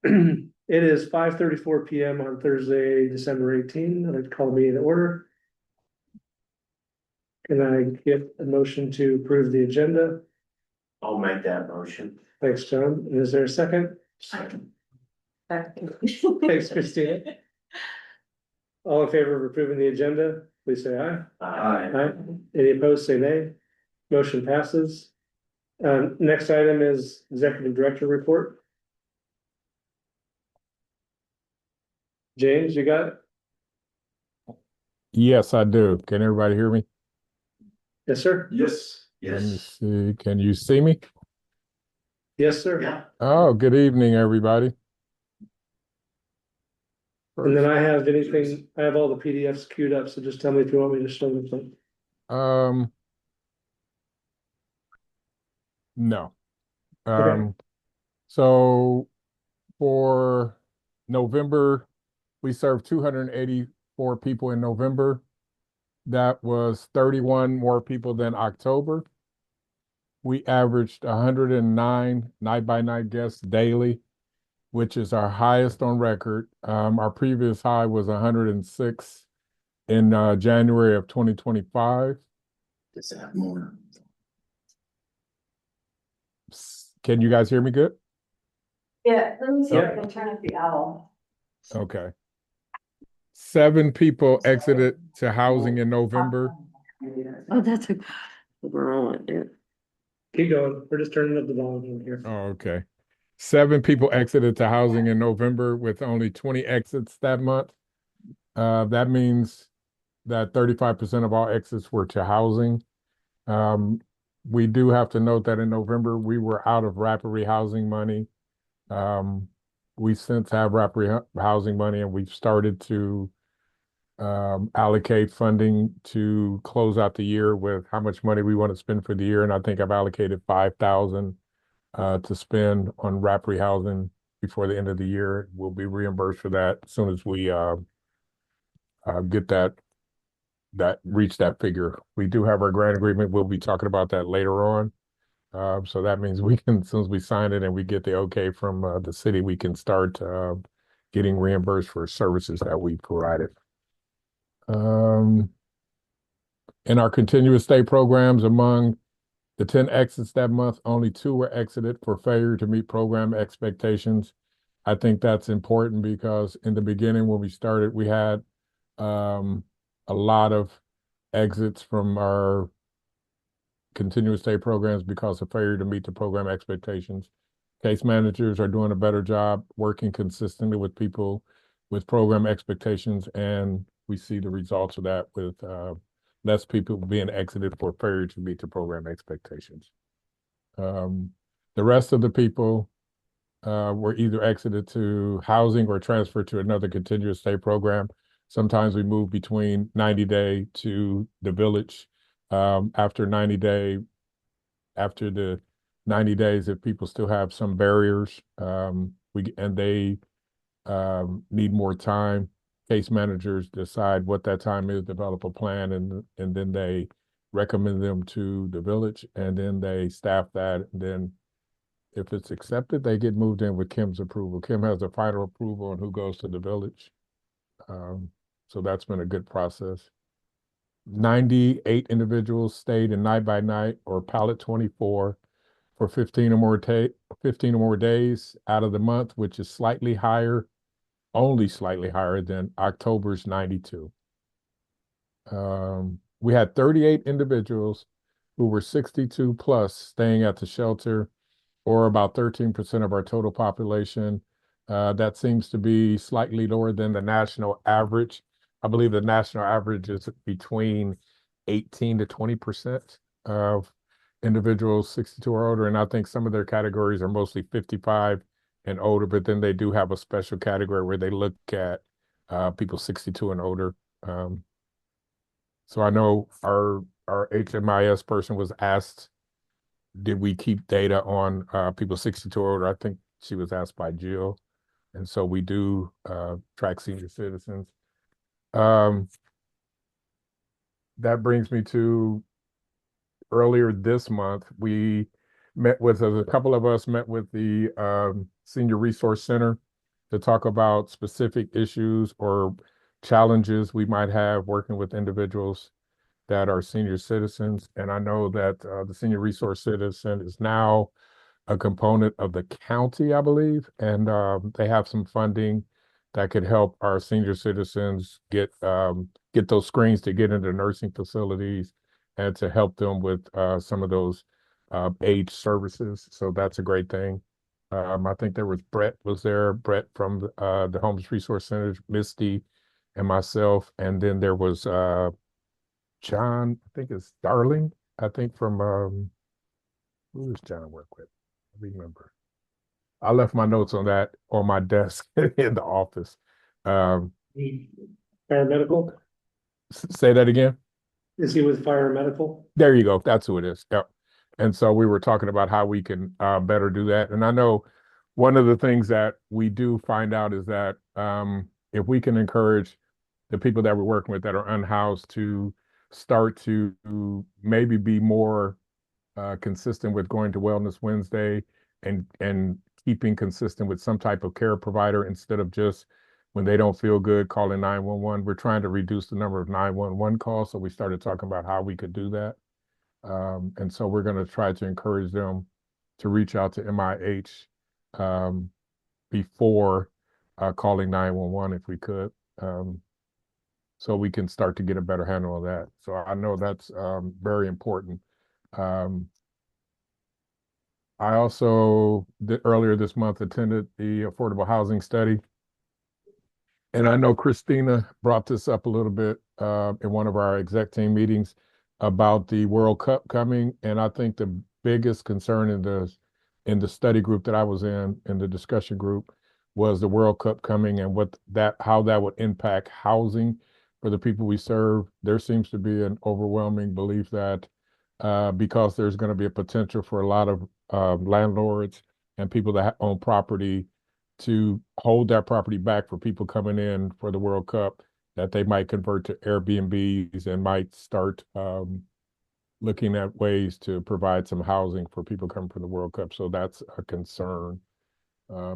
It is 5:34 PM on Thursday, December 18. I'd like to call the meeting to order. Can I get a motion to approve the agenda? I'll make that motion. Thanks, John. And is there a second? Second. Thanks, Christina. All in favor of approving the agenda, please say aye. Aye. Any opposed, say nay. Motion passes. Next item is Executive Director report. James, you got it? Yes, I do. Can everybody hear me? Yes, sir. Yes. Let me see. Can you see me? Yes, sir. Yeah. Oh, good evening, everybody. And then I have all the PDFs queued up, so just tell me if you want me to show them. No. Okay. So for November, we served 284 people in November. That was 31 more people than October. We averaged 109 night-by-night guests daily, which is our highest on record. Our previous high was 106 in January of 2025. Does that more? Can you guys hear me good? Yeah, let me see if I can turn up the owl. Okay. 7 people exited to housing in November. Oh, that's a overall, dude. Keep going. We're just turning up the volume here. Oh, okay. 7 people exited to housing in November with only 20 exits that month. That means that 35% of all exits were to housing. We do have to note that in November, we were out of rapid rehousing money. We since have rapid housing money, and we've started to allocate funding to close out the year with how much money we want to spend for the year. And I think I've allocated $5,000 to spend on rapid rehousing before the end of the year. We'll be reimbursed for that as soon as we get reach that figure. We do have our grant agreement. We'll be talking about that later on. So that means we can, as soon as we sign it and we get the okay from the city, we can start getting reimbursed for services that we provided. In our continuous stay programs, among the 10 exits that month, only 2 were exited for failure to meet program expectations. I think that's important because in the beginning, when we started, we had a lot of exits from our continuous stay programs because of failure to meet the program expectations. Case managers are doing a better job working consistently with people with program expectations, and we see the results of that with less people being exited for failure to meet the program expectations. The rest of the people were either exited to housing or transferred to another continuous stay program. Sometimes we move between 90-day to the village. After the 90 days, if people still have some barriers, they need more time, case managers decide what that time is, develop a plan, and then they recommend them to the village, and then they staff that. And then if it's accepted, they get moved in with Kim's approval. Kim has the final approval on who goes to the village. So that's been a good process. 98 individuals stayed in night by night or pallet 24 for 15 or more days out of the month, which is only slightly higher than October's 92. We had 38 individuals who were 62 plus staying at the shelter, or about 13% of our total population. That seems to be slightly lower than the national average. I believe the national average is between 18 to 20% of individuals 62 or older. And I think some of their categories are mostly 55 and older, but then they do have a special category where they look at people 62 and older. So I know our HMIS person was asked, did we keep data on people 62 or older? I think she was asked by Jill. And so we do track senior citizens. That brings me to earlier this month, a couple of us met with the Senior Resource Center to talk about specific issues or challenges we might have working with individuals that are senior citizens. And I know that the Senior Resource Citizen is now a component of the county, I believe, and they have some funding that could help our senior citizens get those screens to get into nursing facilities and to help them with some of those age services. So that's a great thing. I think there was Brett was there, Brett from the Homeless Resource Center, Misty, and myself, and then there was John, I think it's Darling, I think from who does John work with? I remember. I left my notes on that on my desk in the office. Um, Paramedical, Say that again. is he with fire and medical? There you go. That's who it is. Yep. And so we were talking about how we can better do that. And I know one of the things that we do find out is that if we can encourage the people that we're working with that are unhoused to start to maybe be more consistent with going to Wellness Wednesday and keeping consistent with some type of care provider instead of just when they don't feel good calling 911. We're trying to reduce the number of 911 calls, so we started talking about how we could do that. And so we're going to try to encourage them to reach out to MIH before calling 911 if we could, so we can start to get a better handle on that. So I know that's very important. I also earlier this month attended the affordable housing study. And I know Christina brought this up a little bit in one of our exec team meetings about the World Cup coming. And I think the biggest concern in the study group that I was in the discussion group, was the World Cup coming and how that would impact housing for the people we serve. There seems to be an overwhelming belief that because there's going to be a potential for a lot of landlords and people that own property to hold that property back for people coming in for the World Cup, that they might convert to Airbnbs and might start looking at ways to provide some housing for people coming for the World Cup. So that's a concern,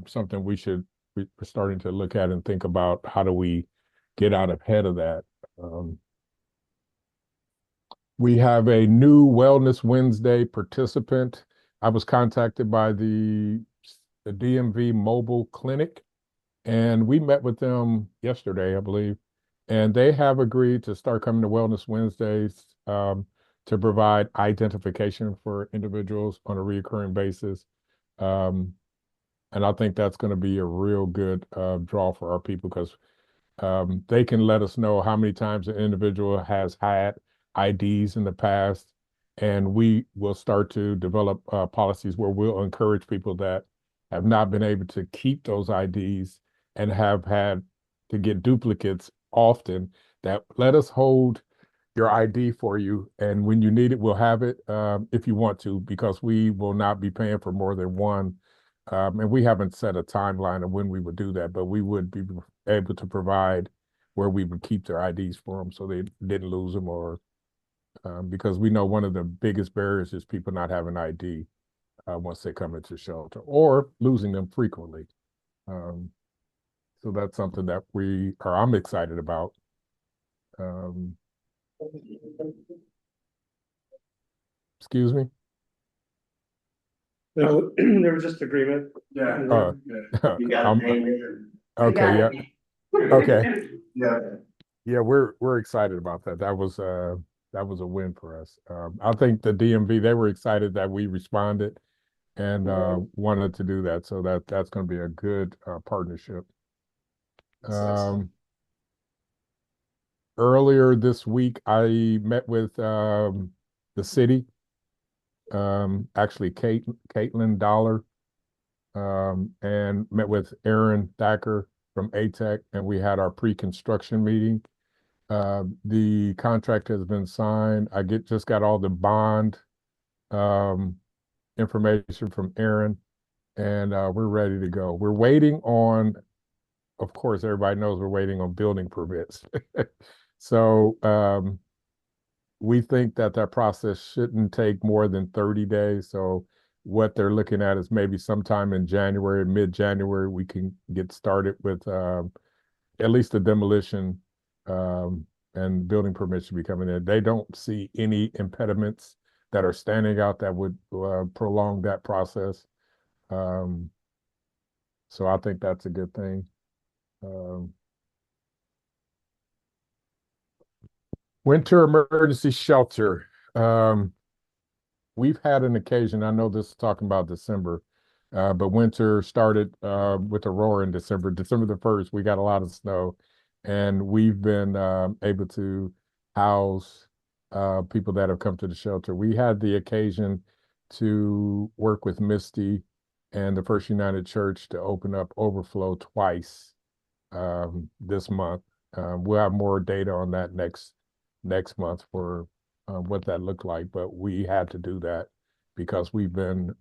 something we're starting to look at and think about. How do we get out ahead of that? We have a new Wellness Wednesday participant. I was contacted by the DMV mobile clinic, and we met with them yesterday, I believe, and they have agreed to start coming to Wellness Wednesdays to provide identification for individuals on a recurring basis. And I think that's going to be a real good draw for our people, because they can let us know how many times an individual has had IDs in the past, and we will start to develop policies where we'll encourage people that have not been able to keep those IDs and have had to get duplicates often, that let us hold your ID for you, and when you need it, we'll have it if you want to, because we will not be paying for more than one. And we haven't set a timeline of when we would do that, but we would be able to provide where we would keep their IDs for them so they didn't lose them, or because we know one of the biggest barriers is people not having ID once they come into shelter, or losing them frequently. So that's something that I'm excited about. Excuse me? No, there was just agreement. Yeah. You got I'm- to name it. Okay, yeah, okay. Yeah. Yeah, we're excited about that. That was a win for us. I think the DMV, they were excited that we responded and wanted to do that. So that's going to be a good partnership. Earlier this week, I met with the city, actually Caitlin Dollar, and met with Aaron Thacker from ATEC, and we had our pre-construction meeting. The contract has been signed. I just got all the bond information from Aaron, and we're ready to go. We're waiting on, of course, everybody knows we're waiting on building permits. So we think that process shouldn't take more than 30 days. So what they're looking at is maybe sometime in January, mid-January, we can get started with at least the demolition and building permits should be coming in. They don't see any impediments that are standing out that would prolong that process. So I think that's a good thing. Winter emergency shelter. We've had an occasion, I know this is talking about December, but winter started with a roar in December. December the 1st, we got a lot of snow, and we've been able to house people that have come to the shelter. We had the occasion to work with Misty and the First United Church to open up overflow twice this month. We'll have more data on that next month for what that looked like, but we had to do that because we've been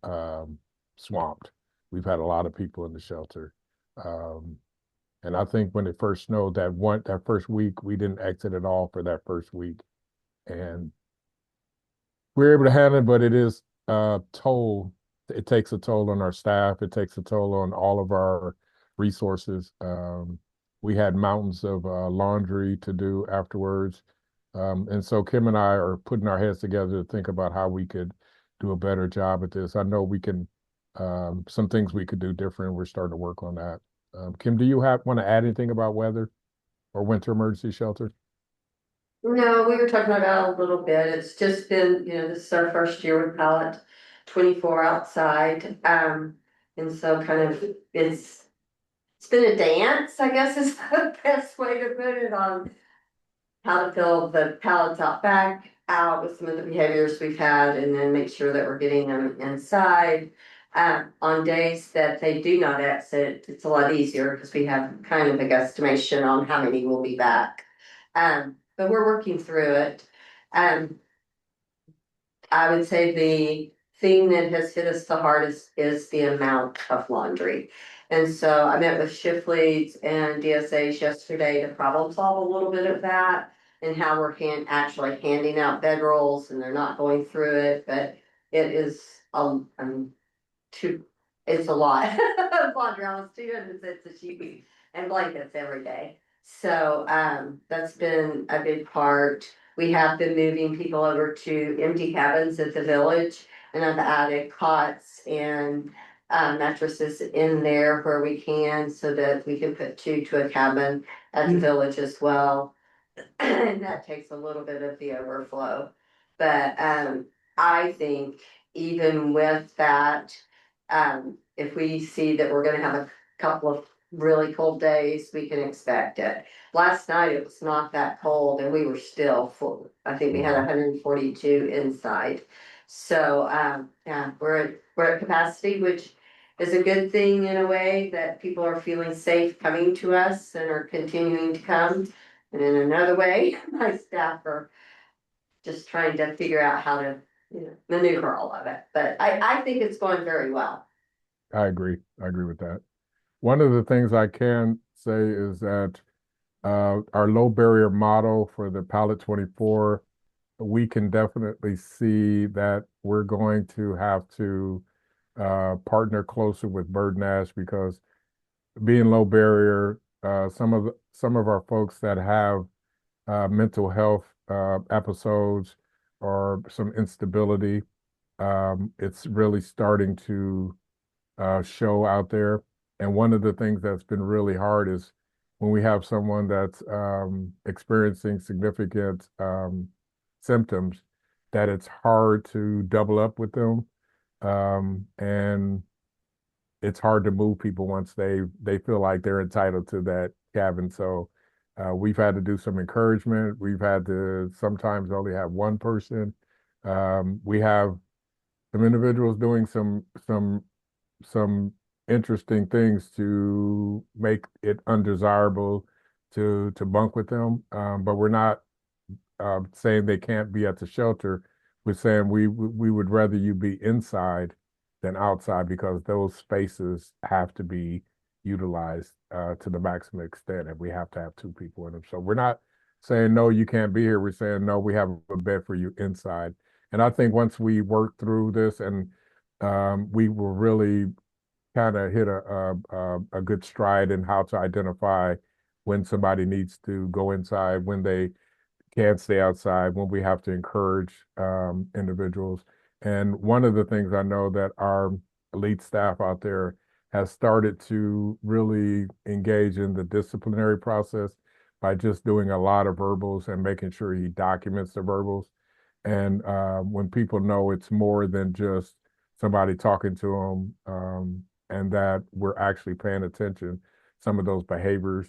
swamped. We've had a lot of people in the shelter. And I think when it first snowed that first week, we didn't exit at all for that first week. And we were able to handle it, but it is a toll. It takes a toll on our staff. It takes a toll on all of our resources. We had mountains of laundry to do afterwards. And so Kim and I are putting our heads together to think about how we could do a better job at this. I know we can, some things we could do different. We're starting to work on that. Kim, do you want to add anything about weather or winter emergency shelter? No, we were talking about it a little bit. It's just been, this is our first year with Pallet 24 outside. And so kind of it's been a dance, I guess is the best way to put it, on how to fill the pallets out with some of the behaviors we've had, and then make sure that we're getting them inside. On days that they do not exit, it's a lot easier because we have kind of a guesstimation on how many will be back. But we're working through it. I would say the thing that has hit us the hardest is the amount of laundry. And so I met with shift leads and DSAs yesterday to problem solve a little bit of that, and how we're actually handing out bedrolls, and they're not going through it, but it is it's a lot of laundry, almost 200 sets of sheets and blankets every day. So that's been a big part. We have been moving people over to empty cabins at the village, and I've added cots and mattresses in there where we can, so that we can put 2 to a cabin at the village as well. And that takes a little bit of the overflow. But I think even with that, if we see that we're going to have a couple of really cold days, we can expect it. Last night it was not that cold, and we were still full. I think we had 142 inside. So yeah, we're at capacity, which is a good thing in a way, that people are feeling safe coming to us and are continuing to come. And in another way, my staff are just trying to figure out how to maneuver all of it. But I think it's going very well. I agree. I agree with that. One of the things I can say is that our low barrier model for the Pallet 24, we can definitely see that we're going to have to partner closer with Bird Nash, because being low barrier, some of our folks that have mental health episodes or some instability, it's really starting to show out there. And one of the things that's been really hard is when we have someone that's experiencing significant symptoms, that it's hard to double up with them. And it's hard to move people once they feel like they're entitled to that cabin. So we've had to do some encouragement. We've had to sometimes only have one person. We have some individuals doing some interesting things to make it undesirable to bunk with them. But we're not saying they can't be at the shelter. We're saying we would rather you be inside than outside, because those spaces have to be utilized to the maximum extent, and we have to have 2 people in them. So we're not saying, no, you can't be here. We're saying, no, we have a bed for you inside. And I think once we work through this, and we will really kind of hit a good stride in how to identify when somebody needs to go inside, when they can't stay outside, when we have to encourage individuals. And one of the things I know that our elite staff out there has started to really engage in the disciplinary process by just doing a lot of verbals and making sure he documents the verbals. And when people know it's more than just somebody talking to them, and that we're actually paying attention, some of those behaviors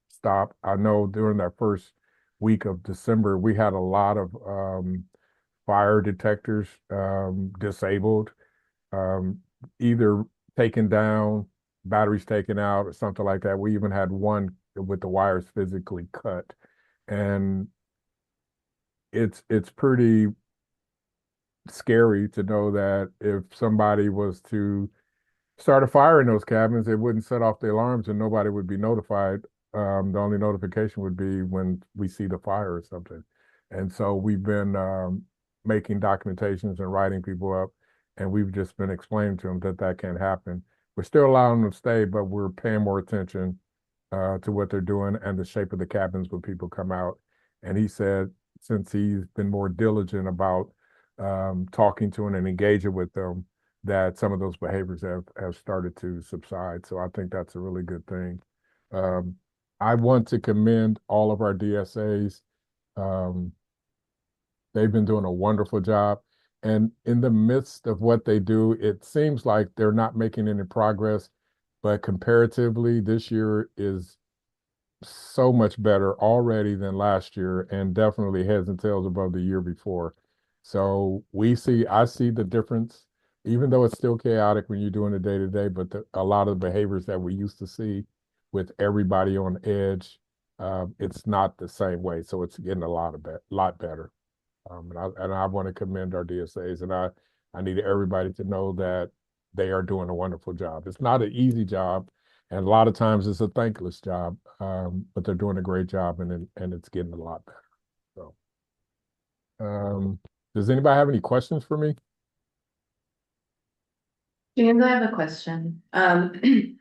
stop. I know during that first week of December, we had a lot of fire detectors disabled, um, either taken down, batteries taken out, or something like that. We even had one with the wires physically cut, and it's pretty scary to know that if somebody was to start a fire in those cabins, it wouldn't set off the alarms and nobody would be notified. The only notification would be when we see the fire or something. And so we've been making documentations and writing people up, and we've just been explaining to them that that can't happen. We're still allowing them to stay, but we're paying more attention to what they're doing and the shape of the cabins when people come out. And he said, since he's been more diligent about talking to them and engaging with them, that some of those behaviors have started to subside. So I think that's a really good thing. Um, I want to commend all of our DSAs. Um, they've been doing a wonderful job. And in the midst of what they do, it seems like they're not making any progress. But comparatively, this year is so much better already than last year, and definitely heads and tails above the year before. So I see the difference, even though it's still chaotic when you're doing it day to day, but a lot of the behaviors that we used to see with everybody on edge, it's not the same way. So it's getting lot better. And I want to commend our DSAs, and I need everybody to know that they are doing a wonderful job. It's not an easy job, and a lot of times it's a thankless job, but they're doing a great job, and it's getting a lot better. So, does anybody have any questions for me? James, I have a question.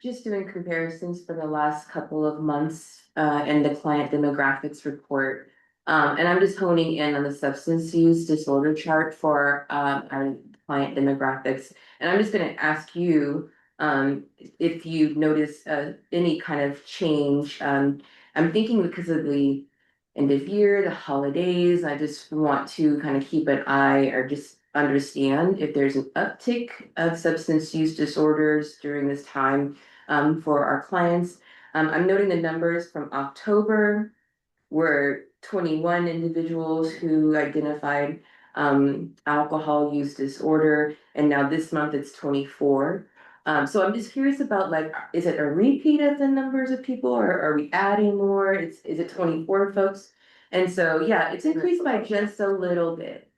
Just doing comparisons for the last couple of months, in the client demographics report. And I'm just honing in on the substance use disorder chart for, our client demographics. And I'm just gonna ask you, if you've noticed, any kind of change. I'm thinking because of the end of year, the holidays, I just want to kind of keep an eye or just understand if there's an uptick of substance use disorders during this time, for our clients. I'm noting the numbers from October were 21 individuals who identified alcohol use disorder, and now this month it's 24. So I'm just curious about, like, is it a repeat of the numbers of people, or are we adding more? Is it 24 folks? And so, yeah, it's increased by just a little bit,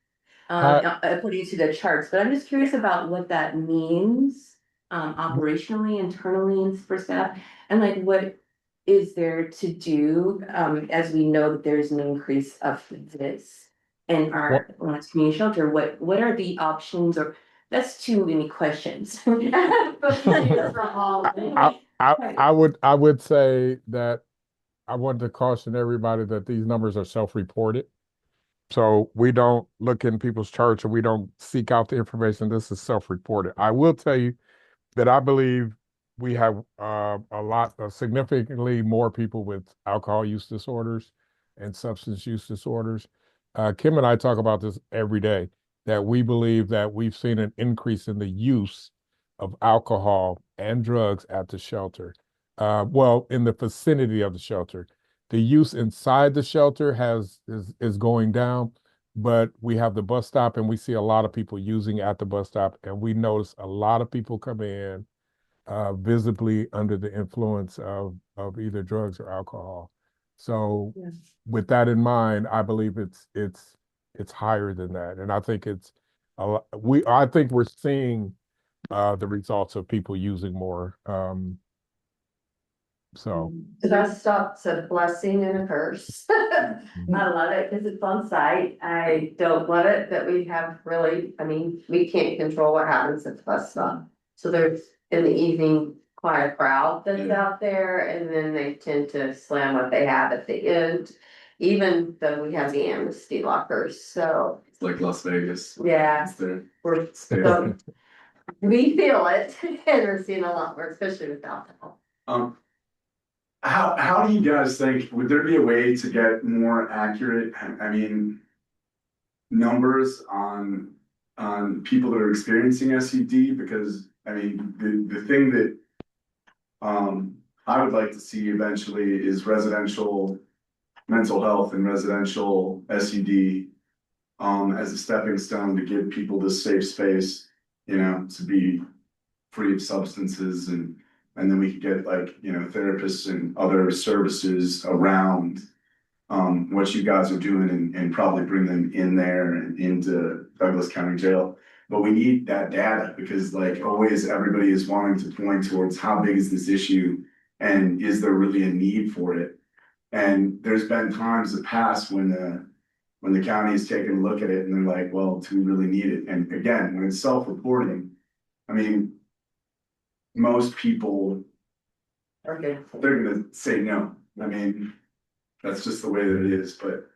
according to the charts, but I'm just curious about what that means, operationally, internally, and for staff, and like what is there to do, as we know that there's an increase of this in Well, our Lawrence Community Shelter. What are the options, or that's too many questions. But please, for all. I would say that I want to caution everybody that these numbers are self-reported. So we don't look in people's charts or we don't seek out the information. This is self-reported. I will tell you that I believe we have significantly more people with alcohol use disorders and substance use disorders. Kim and I talk about this every day, that we believe that we've seen an increase in the use of alcohol and drugs at the shelter. Well, in the vicinity of the shelter. The use inside the shelter is going down, but we have the bus stop and we see a lot of people using at the bus stop, and we notice a lot of people come in visibly under the influence of either drugs or alcohol. So Yes. with that in mind, I believe it's higher than that, and I think I think we're seeing the results of people using more. So, Bus stop's a blessing and a curse. I love it because it's on site. I don't love it that we have really, I mean, we can't control what happens at the bus stop. So there's in the evening, quite a crowd that's out there, and then they tend to slam what they have at the end. Even though we have the amnesty lockers, so It's like Las Vegas. yeah, It's there. we're so, we feel it and we're seeing a lot more, especially with alcohol. How do you guys think, would there be a way to get more accurate, I mean, numbers on people that are experiencing SUD? Because, I mean, the thing that I would like to see eventually is residential mental health and residential SUD as a stepping stone to give people this safe space, you know, to be free of substances, and then we could get, like, you know, therapists and other services around what you guys are doing, and probably bring them in there and into Douglas County Jail. But we need that data, because, like, always everybody is wanting to point towards how big is this issue and is there really a need for it? And there's been times in the past when the county has taken a look at it and they're like, well, do we really need it? And again, when it's self-reporting, I mean, most people, Okay. they're gonna say no. I mean, that's just the way that it is. But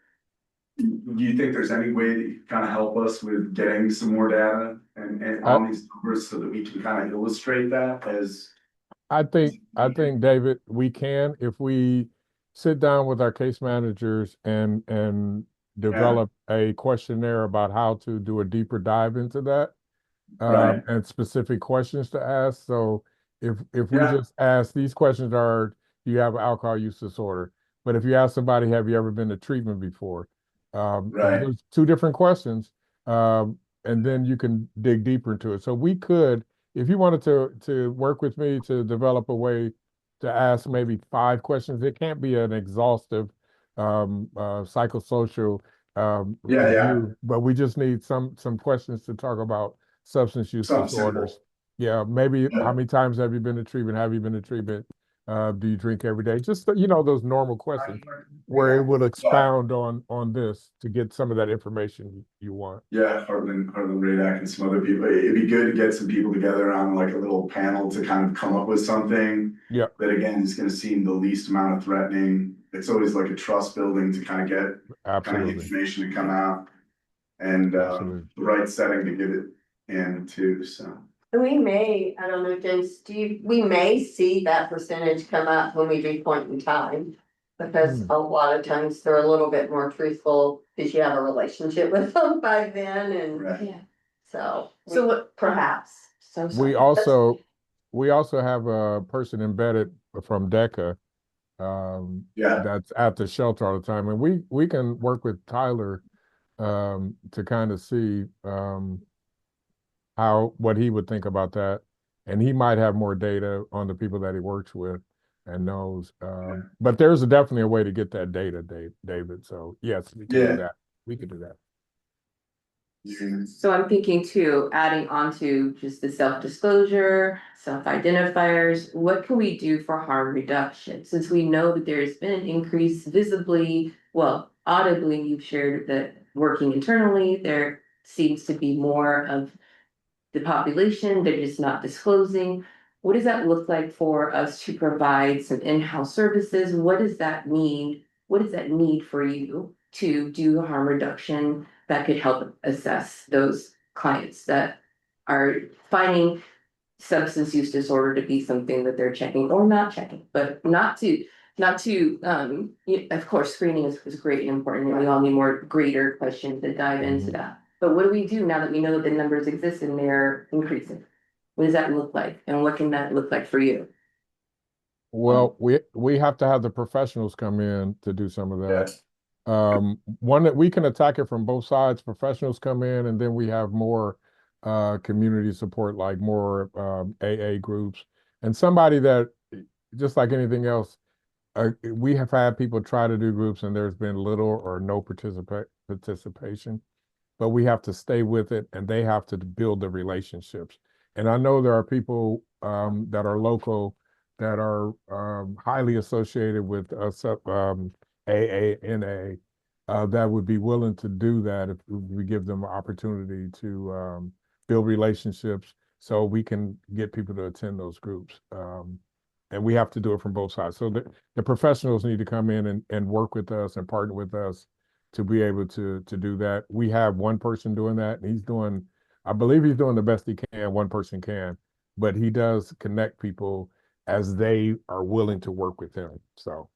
do you think there's any way that you can kind of help us with getting some more data and on these numbers, so that we can kind of illustrate that as? I think, David, we can, if we sit down with our case managers and develop a questionnaire about how to do a deeper dive into that. Right. And specific questions to ask. So if we Yeah. just ask, these questions are, do you have alcohol use disorder? But if you ask somebody, have you ever been to treatment before? Right. There's two different questions. And then you can dig deeper into it. So we could, if you wanted to work with me to develop a way to ask maybe 5 questions, it can't be an exhaustive psychosocial review, but we just need some questions to talk about substance use Something disorders. simple. Yeah, maybe Yeah. how many times have you been to treatment? Have you been to treatment? Do you drink every day? Just, you know, those normal questions where it will expound on this to get some of that information you want. Yeah, Harlan Radak and some other people. It'd be good to get some people together on like a little panel to kind of come up with something. Yeah. That again is going to seem the least amount of threatening. It's always like a trust building to kind of get kind of Absolutely. information to come out, and Absolutely. the right setting to give it in too. So We may, I don't know, James, we may see that percentage come up when we do point in time. Because a lot of times they're a little bit more truthful because you have a relationship with them by then, and right. so what, perhaps. So We also have a person embedded from DECA that's at the shelter all the time, and we can work with Tyler to kind of see what he would think about that, and he might have more data on the people that he works with and knows. But there's definitely a way to get that data, David. So yes, we can do that. We can do that. So I'm thinking too, adding on to just the self-disclosure, self-identifiers, what can we do for harm reduction? Since we know that there's been an increase visibly, well, audibly, you've shared that working internally, there seems to be more of the population, they're just not disclosing. What does that look like for us to provide some in-house services? What does that mean? What does that need for you to do harm reduction that could help assess those clients that are finding substance use disorder to be something that they're checking or not checking, but not to, of course, screening is great and important, and we all need more greater questions that dive into that. But what do we do now that we know that the numbers exist and they're increasing? What does that look like? And what can that look like for you? Well, we have to have the professionals come in to do some of that. One that we can attack it from both sides. Professionals come in, and then we have more community support, like more AA groups, and somebody that, just like anything else, we have had people try to do groups and there's been little or no participation, but we have to stay with it, and they have to build the relationships. And I know there are people that are local that are highly associated with AANA that would be willing to do that if we give them an opportunity to build relationships so we can get people to attend those groups. And we have to do it from both sides. So the professionals need to come in and work with us and partner with us to be able to do that. We have one person doing that, and I believe he's doing the best he can, one person can, but he does connect people as they are willing to work with him. So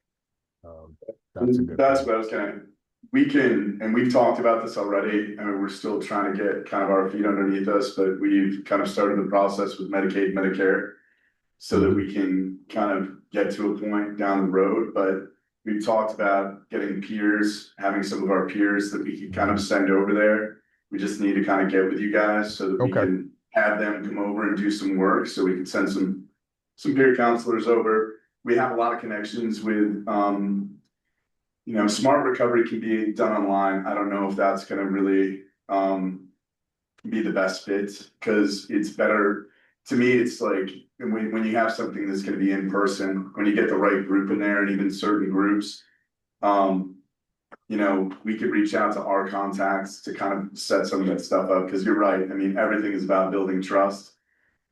that's a good That's thing. what I was and we've talked about this already, and we're still trying to get kind of our feet underneath us, but we've kind of started the process with Medicaid, Medicare, so that we can kind of get to a point down the road. But we've talked about getting peers, having some of our peers that we can kind of send over there. We just need to kind of get with you guys so that we Okay. can have them come over and do some work, so we can send some peer counselors over. We have a lot of connections with, smart recovery can be done online. I don't know if that's gonna really, be the best fit, because it's better, to me, it's like, when you have something that's gonna be in person, when you get the right group in there, and even certain groups, we could reach out to our contacts to kind of set some of that stuff up, because you're right, I mean, everything is about building trust.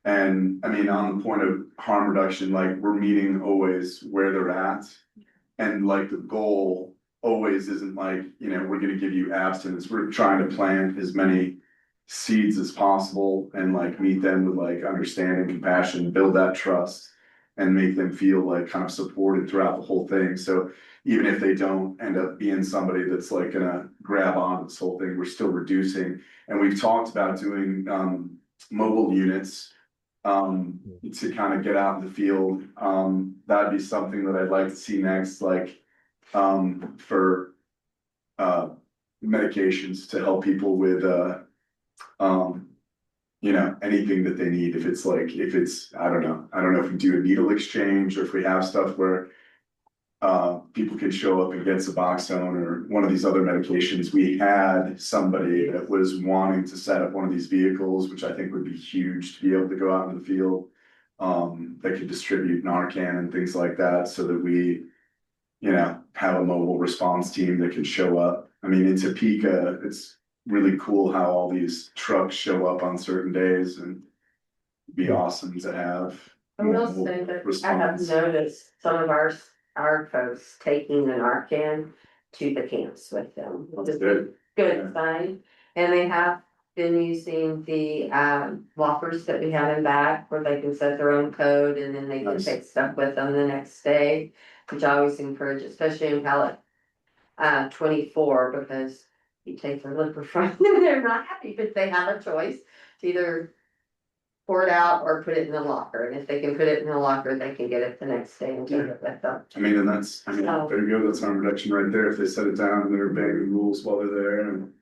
And I mean, on the point of harm reduction, like, we're meeting always where they're at. And like, the goal always isn't like, we're gonna give you abstinence, we're trying to plant as many seeds as possible and like meet them with like understanding, compassion, build that trust. And make them feel like kind of supported throughout the whole thing. So even if they don't end up being somebody that's like gonna grab on this whole thing, we're still reducing. And we've talked about doing mobile units to kind of get out in the field. That'd be something that I'd like to see next, like for medications to help people with anything that they need. If it's I don't know if we do a needle exchange, or if we have stuff where people can show up and get Suboxone or one of these other medications. We had somebody that was wanting to set up one of these vehicles, which I think would be huge to be able to go out in the field, that could distribute Narcan and things like that, so that we, have a mobile response team that can show up. I mean, in Topeka, it's really cool how all these trucks show up on certain days, and it'd be awesome to have. I will say that I have noticed some of our folks taking the Narcan to the camps with them. That's good. Good sign. And they have been using the lockers that we have in back, where they can set their own code, and then they can Nice. take stuff with them the next day, which I always encourage, especially in pallet 24, because you take their liquor from them, they're not happy, but they have a choice to either pour it out or put it in the locker. And if they can put it in the locker, they can get it the next day and take it with them. I mean, and there you go, that's harm reduction right there. If they set it down and they're obeying the rules while they're there, and.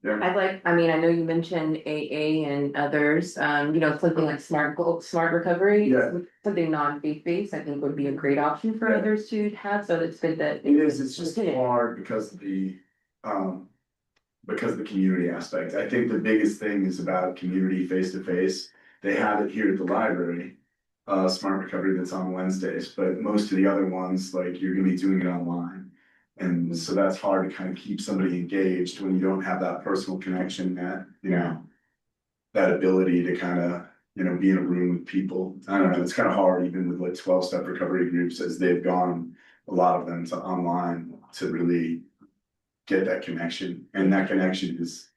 Yeah, I know you mentioned AA and others, something like smart recovery. Yeah. Something non-faith based, I think would be a great option for Yeah. others to have, so it's good that. it is, it's just hard because of the community aspect. I think the biggest thing is about community face to face. They have it here at the library, smart recovery, that's on Wednesdays, but most of the other ones, like, you're gonna be doing it online. And so that's hard to kind of keep somebody engaged when you don't have that personal connection, that ability to kind of, be in a room with people. I don't know, it's kind of hard even with like 12-step recovery groups, as they've gone, a lot of them, to online to really get that connection. And that connection is,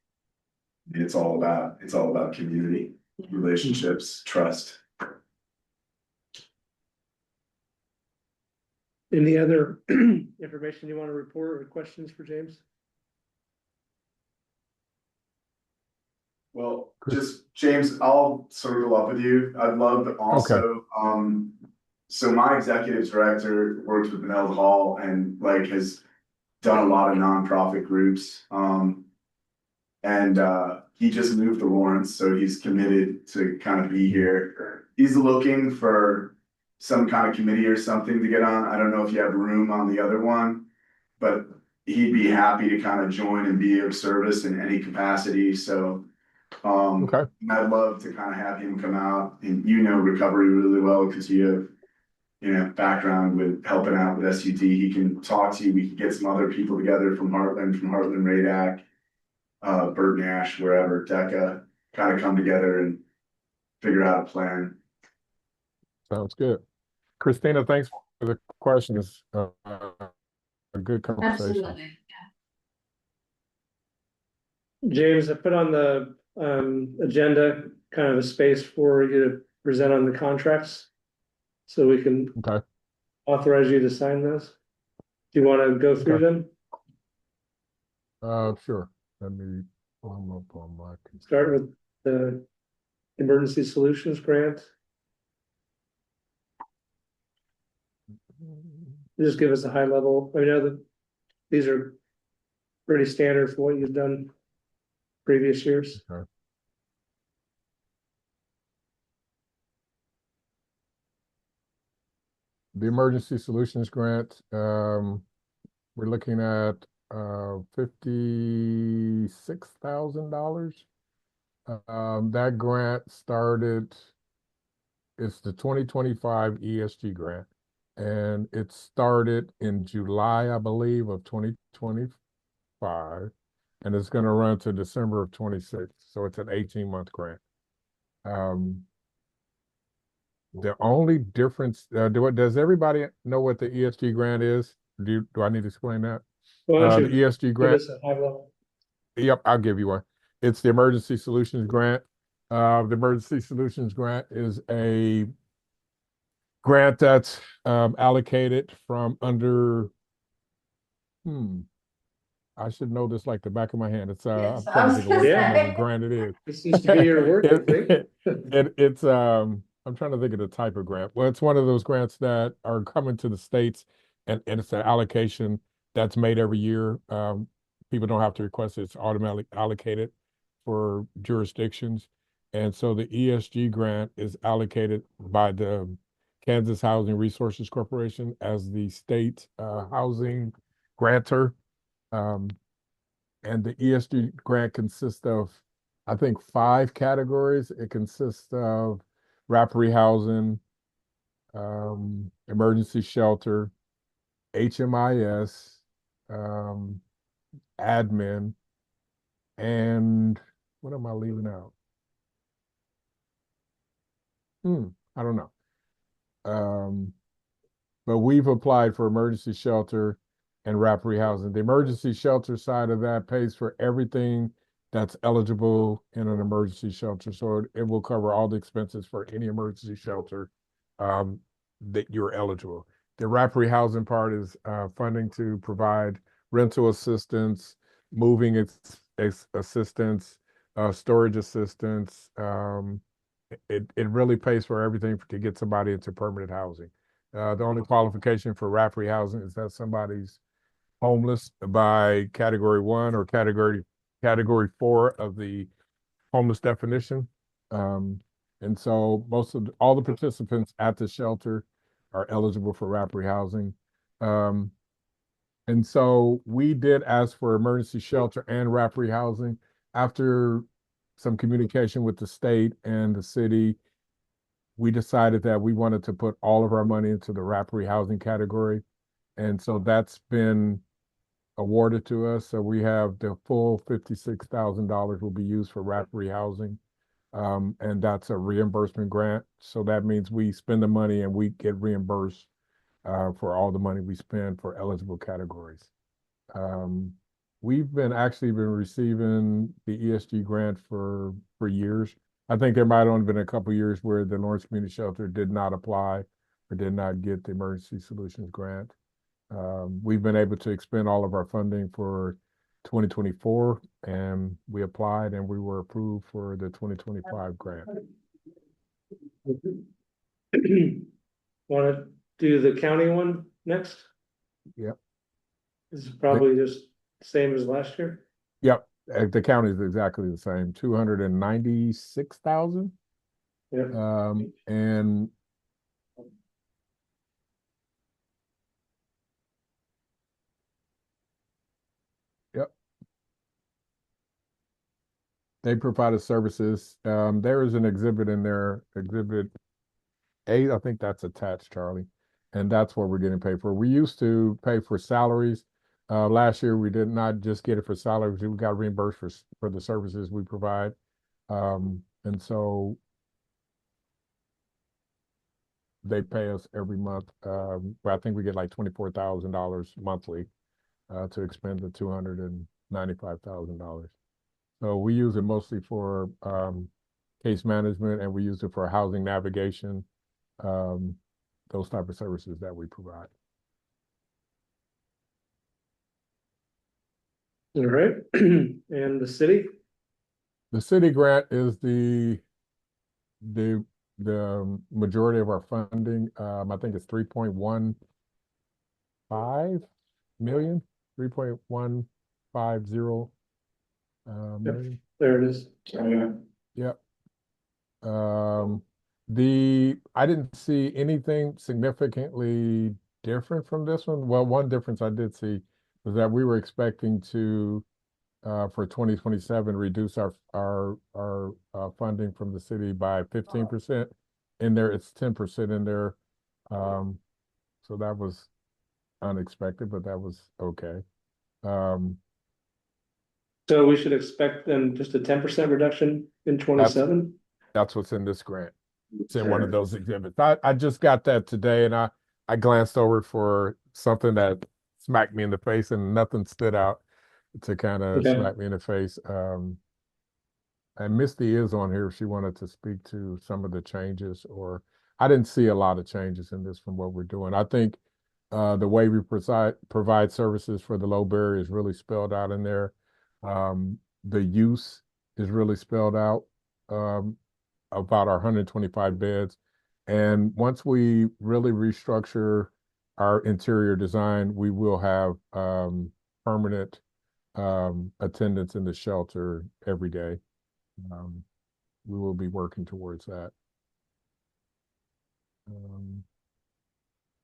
it's all about community, relationships, trust. Any other information you want to report or questions for James? Well, just James, I'll circle up with you. I'd love to also, so my executive director works with Benel Hall and like has done a lot of nonprofit groups. And he just moved to Lawrence, so he's committed to kind of be here. He's looking for some kind of committee or something to get on. I don't know if you have room on the other one, but he'd be happy to kind of join and be of service in any capacity. So Okay. And I'd love to kind of have him come out and recovery really well because you have background with helping out with SUD. He can talk to you. We can get some other people together from Heartland, Radak, Bert Nash, wherever, DECA, kind of come together and figure out a plan. Sounds good. Christina, thanks for the questions. A good conversation. Absolutely. James, I put on the agenda kind of a space for you to present on the contracts. So we can Okay. authorize you to sign those. Do you want to go through Okay. them? Sure. Let me pull them up on my Start with the emergency solutions grant. Just give us a high level. I know that these are pretty standard for what you've done previous years. Okay. The emergency solutions grant, we're looking at $56,000. That grant started, it's the 2025 ESG grant, and it started in July, I believe, of 2025, and it's going to run to December of 26. So it's an 18-month grant. The only difference, does everybody know what the ESG grant is? Do I need to explain that? Why don't The you ESG give grant, us a high level? yep, I'll give you one. It's the Emergency Solutions Grant. The Emergency Solutions Grant is a grant that's allocated from under, I should know this like the back of my hand. It's Yes, I'm I trying to was think of what gonna kind of a say. grant it is. This used to be your work, I think. It's I'm trying to think of the type of grant. Well, it's one of those grants that are coming to the states, and it's an allocation that's made every year. People don't have to request it; it's automatically allocated for jurisdictions. And so the ESG grant is allocated by the Kansas Housing Resources Corporation as the state housing grantor. Um, and the ESG grant consists of, I think, 5 categories. It consists of rapid housing, emergency shelter, HMIS, admin, and what am I leaving out? I don't know. But we've applied for emergency shelter and rapid housing. The emergency shelter side of that pays for everything that's eligible in an emergency shelter. So it will cover all the expenses for any emergency shelter that you're eligible. The rapid housing part is funding to provide rental assistance, moving assistance, storage assistance. It really pays for everything to get somebody into permanent housing. The only qualification for rapid housing is that somebody's homeless by category 1 or category 4 of the homeless definition. And so all the participants at the shelter are eligible for rapid housing. And so we did ask for emergency shelter and rapid housing after some communication with the state and the city. We decided that we wanted to put all of our money into the rapid housing category. And so that's been awarded to us. So we have the full $56,000 will be used for rapid housing. And that's a reimbursement grant. So that means we spend the money and we get reimbursed for all the money we spend for eligible categories. We've been receiving the ESG grant for years. I think there might have only been a couple of years where the Lawrence Community Shelter did not apply or did not get the Emergency Solutions Grant. We've been able to expend all of our funding for 2024, and we applied and we were approved for the 2025 grant. Want to do the county one next? Yep. This is probably just same as last year. Yep. The county is exactly the same, 296,000. Yeah. And yep. They provided services. There is an exhibit in there, Exhibit 8, I think that's attached, Charlie. And that's what we're getting paid for. We used to pay for salaries. Last year, we did not just get it for salaries, we got reimbursed for the services we provide. And so they pay us every month. But I think we get like $24,000 monthly to expend the $295,000. So we use it mostly for case management, and we use it for housing navigation, those type of services that we provide. All right, and the city? The city grant is the majority of our funding. I think it's 3.15 million, 3.150 million. There it is. Yep. I didn't see anything significantly different from this one. Well, one difference I did see was that we were expecting to for 2027 reduce our funding from the city by 15%. In there, it's 10% in there. So that was unexpected, but that was okay. So we should expect then just a 10% reduction in 27? That's what's in this grant. It's in one of those exhibits. I just got that today, and I glanced over for something that smacked me in the face, and nothing stood out to kind of smack me in the face. And Misty is on here if she wanted to speak to some of the changes, or I didn't see a lot of changes in this from what we're doing. I think the way we provide services for the low barrier is really spelled out in there. The use is really spelled out about our 125 beds. And once we really restructure our interior design, we will have permanent attendance in the shelter every day. We will be working towards that.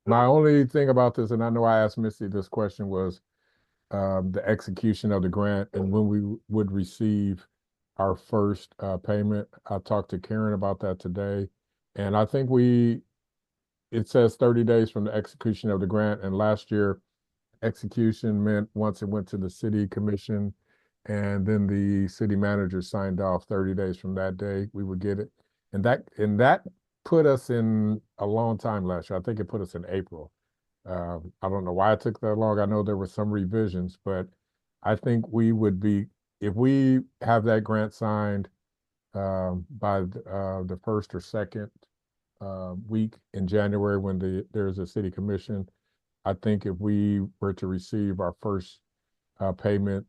My only thing about this, and I know I asked Missy this question, was the execution of the grant and when we would receive our first payment. I talked to Karen about that today, and I think it says 30 days from the execution of the grant, and last year execution meant once it went to the city commission and then the city manager signed off 30 days from that day, we would get it. And that put us in a long time last year. I think it put us in April. I don't know why it took that long. I know there were some revisions, but I think we would be, if we have that grant signed by the first or second week in January when there's a city commission, I think if we were to receive our first payment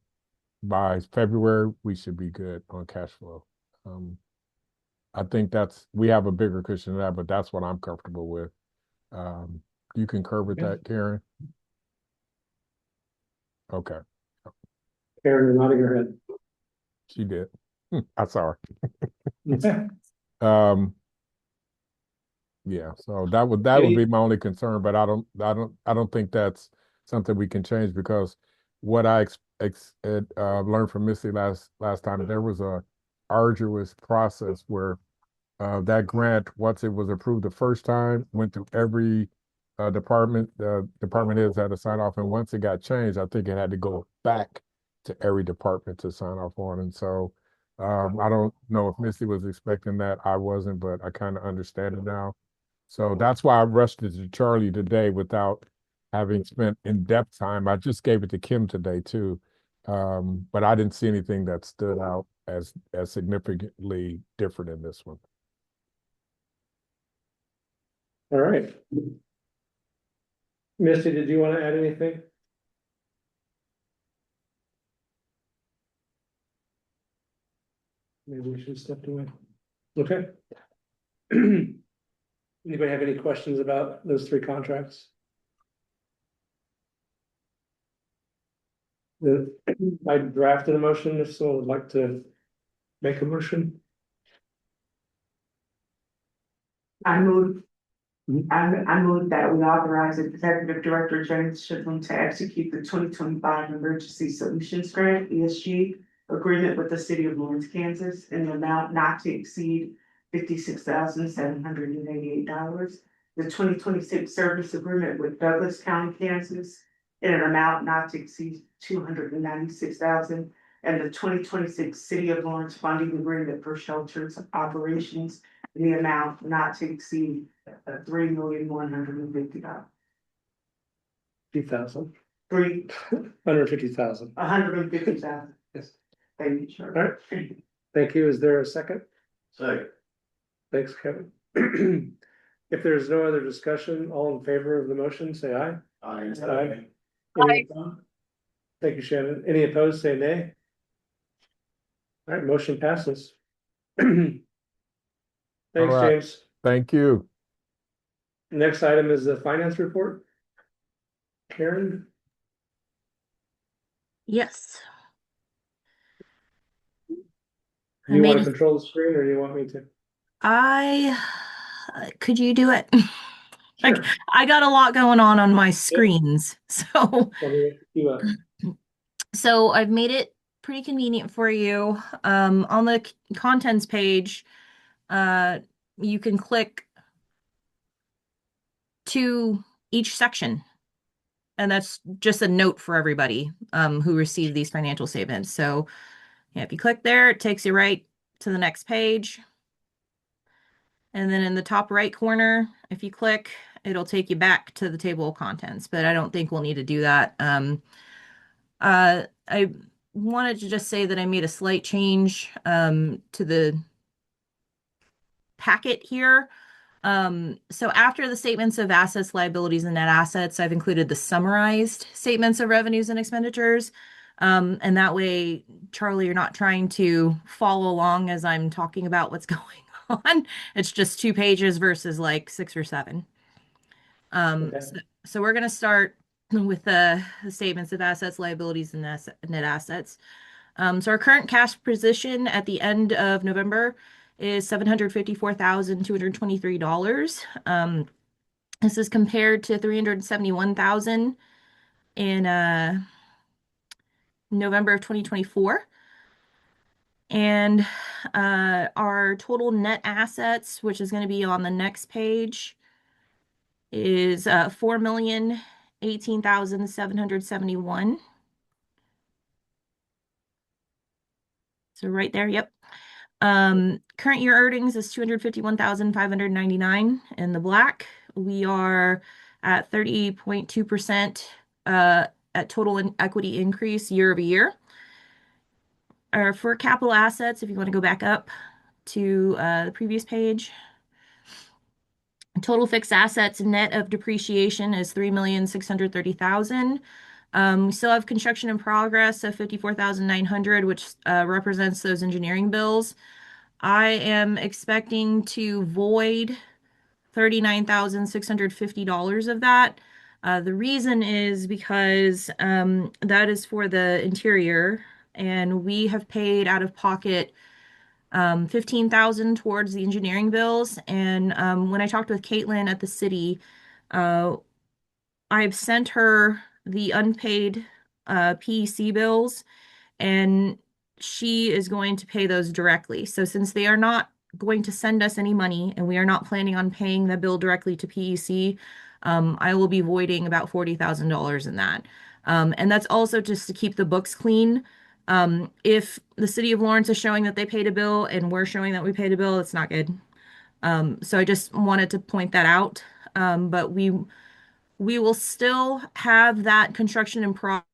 by February, we should be good on cash flow. I think we have a bigger cushion than that, but that's what I'm comfortable with. You concur with that, Karen? Okay. Karen, you're nodding her head. She did. I saw her. Yeah. Yeah, so that would be my only concern, but I don't think that's something we can change, because what I learned from Missy last time, there was a arduous process where that grant, once it was approved the first time, went through every department. The department heads had to sign off, and once it got changed, I think it had to go back to every department to sign off on. And so I don't know if Missy was expecting that. I wasn't, but I kind of understand it now. So that's why I rushed it to Charlie today without having spent in-depth time. I just gave it to Kim today too. But I didn't see anything that stood out as significantly different in this one. All right. Misty, did you want to add anything? Maybe we should have stepped away. Okay. Anybody have any questions about those three contracts? I drafted a motion if someone would like to make a motion. I move that we authorize the Executive Director James Shipman to execute the 2025 Emergency Solutions Grant, ESG, agreement with the city of Lawrence, Kansas, in an amount not to exceed $56,788. The 2026 service agreement with Douglas County, Kansas, in an amount not to exceed $296,000. And the 2026 City of Lawrence funding agreement for shelters operations in the amount not to exceed $3,150,000. 50,000, Three, 150,000. 150,000. Yes. Thank you, sure. All right. Thank you. Is there a second? Second. Thanks, Kevin. If there's no other discussion, all in favor of the motion, say aye. Aye. Aye. Any opposed? Thank you, Shannon. Any opposed, say nay. All right, motion passes. Thanks, right. James. Thank you. Next item is the finance report. Karen, Yes. do I you want made to it. control the screen or do you want me to? Could you do it? Like, Sure. I got a lot going on my screens. Tell me what you want. So I've made it pretty convenient for you. On the contents page, you can click to each section. And that's just a note for everybody who received these financial statements. So yeah, if you click there, it takes you right to the next page. And then in the top right corner, if you click, it'll take you back to the table of contents, but I don't think we'll need to do that. I wanted to just say that I made a slight change to the packet here. So after the statements of assets, liabilities, and net assets, I've included the summarized statements of revenues and expenditures. And that way, Charlie, you're not trying to follow along as I'm talking about what's going on. It's just 2 pages versus like 6 or 7. Okay. So we're going to start with the statements of assets, liabilities, and net assets. So our current cash position at the end of November is $754,223. This is compared to $371,000 in November of 2024. And our total net assets, which is going to be on the next page, is $4,018,771. So right there, yep. Current year earnings is 251,599 in the black. We are at 30.2% at total equity increase year over year. For capital assets, if you want to go back up to the previous page, total fixed assets net of depreciation is $3,630,000. We still have construction in progress of $54,900, which represents those engineering bills. I am expecting to void $39,650 of that. The reason is because that is for the interior, and we have paid out of pocket $15,000 towards the engineering bills. And when I talked with Caitlin at the city, I've sent her the unpaid PEC bills, and she is going to pay those directly. So since they are not going to send us any money and we are not planning on paying the bill directly to PEC, I will be voiding about $40,000 in that. And that's also just to keep the books clean. If the city of Lawrence is showing that they paid a bill and we're showing that we paid a bill, it's not good. So I just wanted to point that out. But we will still have that construction in progress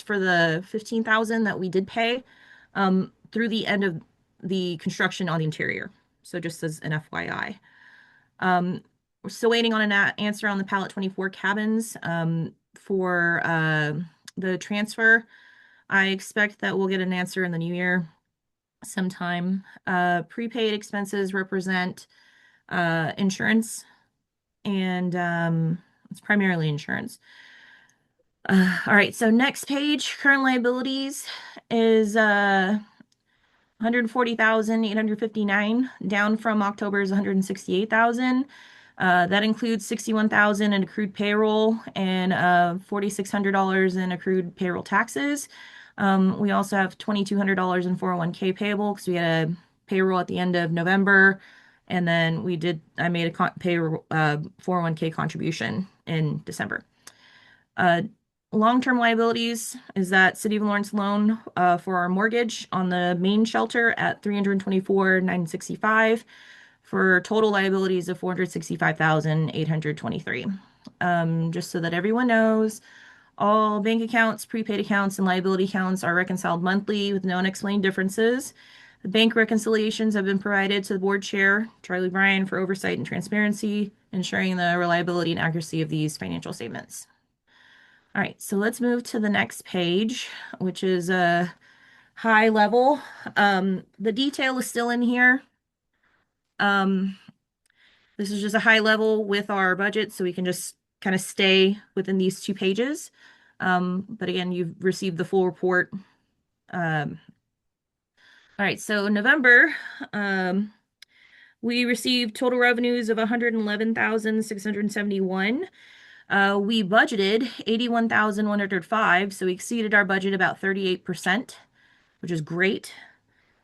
for the $15,000 that we did pay through the end of the construction on the interior. So just as an FYI. We're still waiting on an answer on the pallet 24 cabins for the transfer. I expect that we'll get an answer in the new year sometime. Prepaid expenses represent insurance, and it's primarily insurance. All right, so next page, current liabilities is 140,859, down from October's 168,000. That includes $61,000 in accrued payroll and $4,600 in accrued payroll taxes. We also have $2,200 in 401k payable because we had a payroll at the end of November, and then I made a payroll 401k contribution in December. Long-term liabilities is that City of Lawrence loan for our mortgage on the main shelter at $324,965 for total liabilities of $465,823. Just so that everyone knows, all bank accounts, prepaid accounts, and liability accounts are reconciled monthly with no unexplained differences. The bank reconciliations have been provided to the board chair, Charlie Bryan, for oversight and transparency, ensuring the reliability and accuracy of these financial statements. All right, so let's move to the next page, which is a high level. The detail is still in here. This is just a high level with our budget, so we can just kind of stay within these 2 pages. But again, you've received the full report. All right, so November, we received total revenues of $111,671. We budgeted $81,105, so we exceeded our budget about 38%, which is great.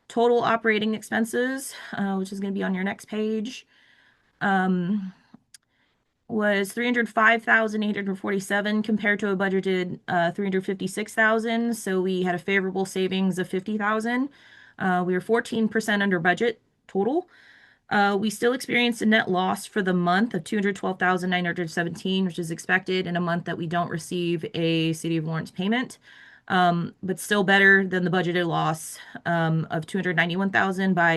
Total operating expenses, which is going to be on your next page, was $305,847 compared to a budgeted $356,000. So we had a favorable savings of $50,000. We were 14% under budget total. We still experienced a net loss for the month of $212,917, which is expected in a month that we don't receive a City of Lawrence payment, but still better than the budgeted loss of $291,000 by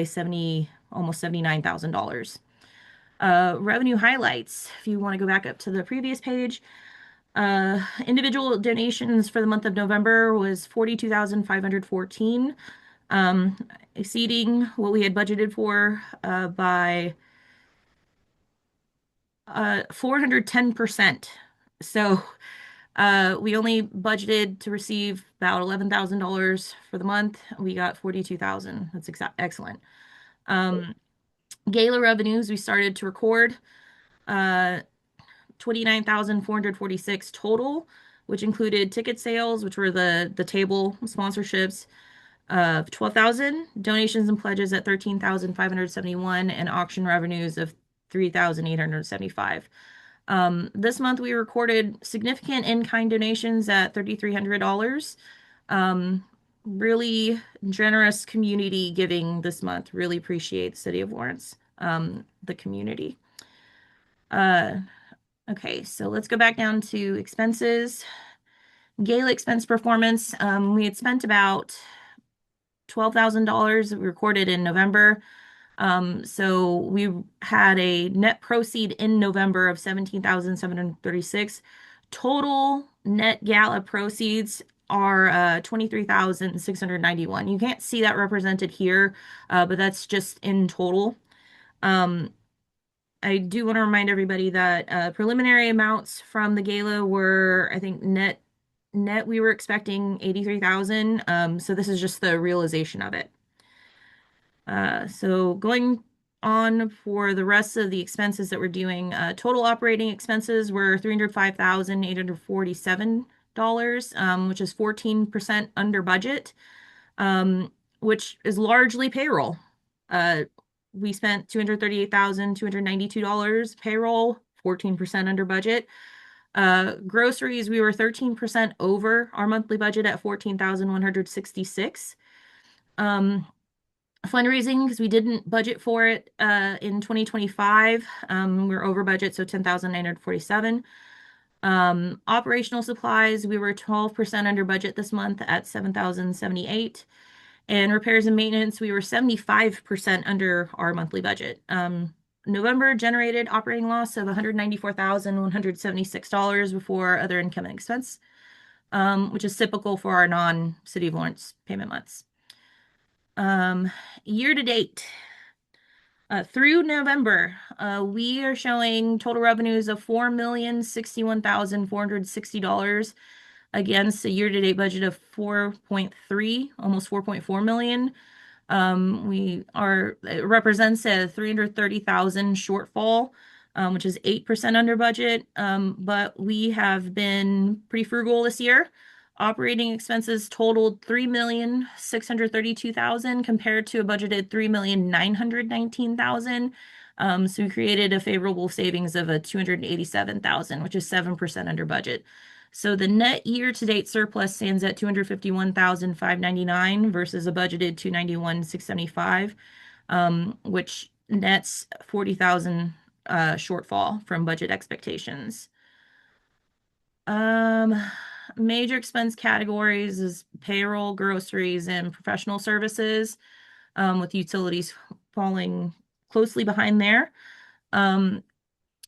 almost $79,000. Revenue highlights, if you want to go back up to the previous page. Individual donations for the month of November was $42,514, exceeding what we had budgeted for by 410%. So we only budgeted to receive about $11,000 for the month. We got $42,000. That's excellent. Gala revenues, we started to record 29,446 total, which included ticket sales, which were the table sponsorships of 12,000, donations and pledges at 13,571, and auction revenues of 3,875. This month we recorded significant in-kind donations at $3,300. Really generous community giving this month. Really appreciate the City of Lawrence, the community. Okay, so let's go back down to expenses. Gala expense performance. We had spent about $12,000 we recorded in November. So we had a net proceed in November of $17,736. Total net gala proceeds are $23,691. You can't see that represented here, but that's just in total. I do want to remind everybody that preliminary amounts from the gala were, I think, net we were expecting $83,000. So this is just the realization of it. So going on for the rest of the expenses that we're doing, total operating expenses were $305,847, which is 14% under budget, which is largely payroll. We spent $238,292 payroll, 14% under budget. Groceries, we were 13% over our monthly budget at $14,166. Fundraising, because we didn't budget for it in 2025. We're over budget, so $10,947. Operational supplies, we were 12% under budget this month at $7,078. And repairs and maintenance, we were 75% under our monthly budget. November generated operating loss of $194,176 before other income and expense, which is typical for our non-City of Lawrence payment months. Year to date, through November, we are showing total revenues of $4,061,460 against a year-to-date budget of 4.3, almost 4.4 million. It represents a 330,000 shortfall. which is 8% under budget. But we have been pretty frugal this year. Operating expenses totaled $3,632,000 compared to a budgeted $3,919,000. So we created a favorable savings of a $287,000, which is 7% under budget. So the net year-to-date surplus stands at $251,599 versus a budgeted $291,675, which nets $40,000 shortfall from budget expectations. Major expense categories is payroll, groceries, and professional services, with utilities falling closely behind there.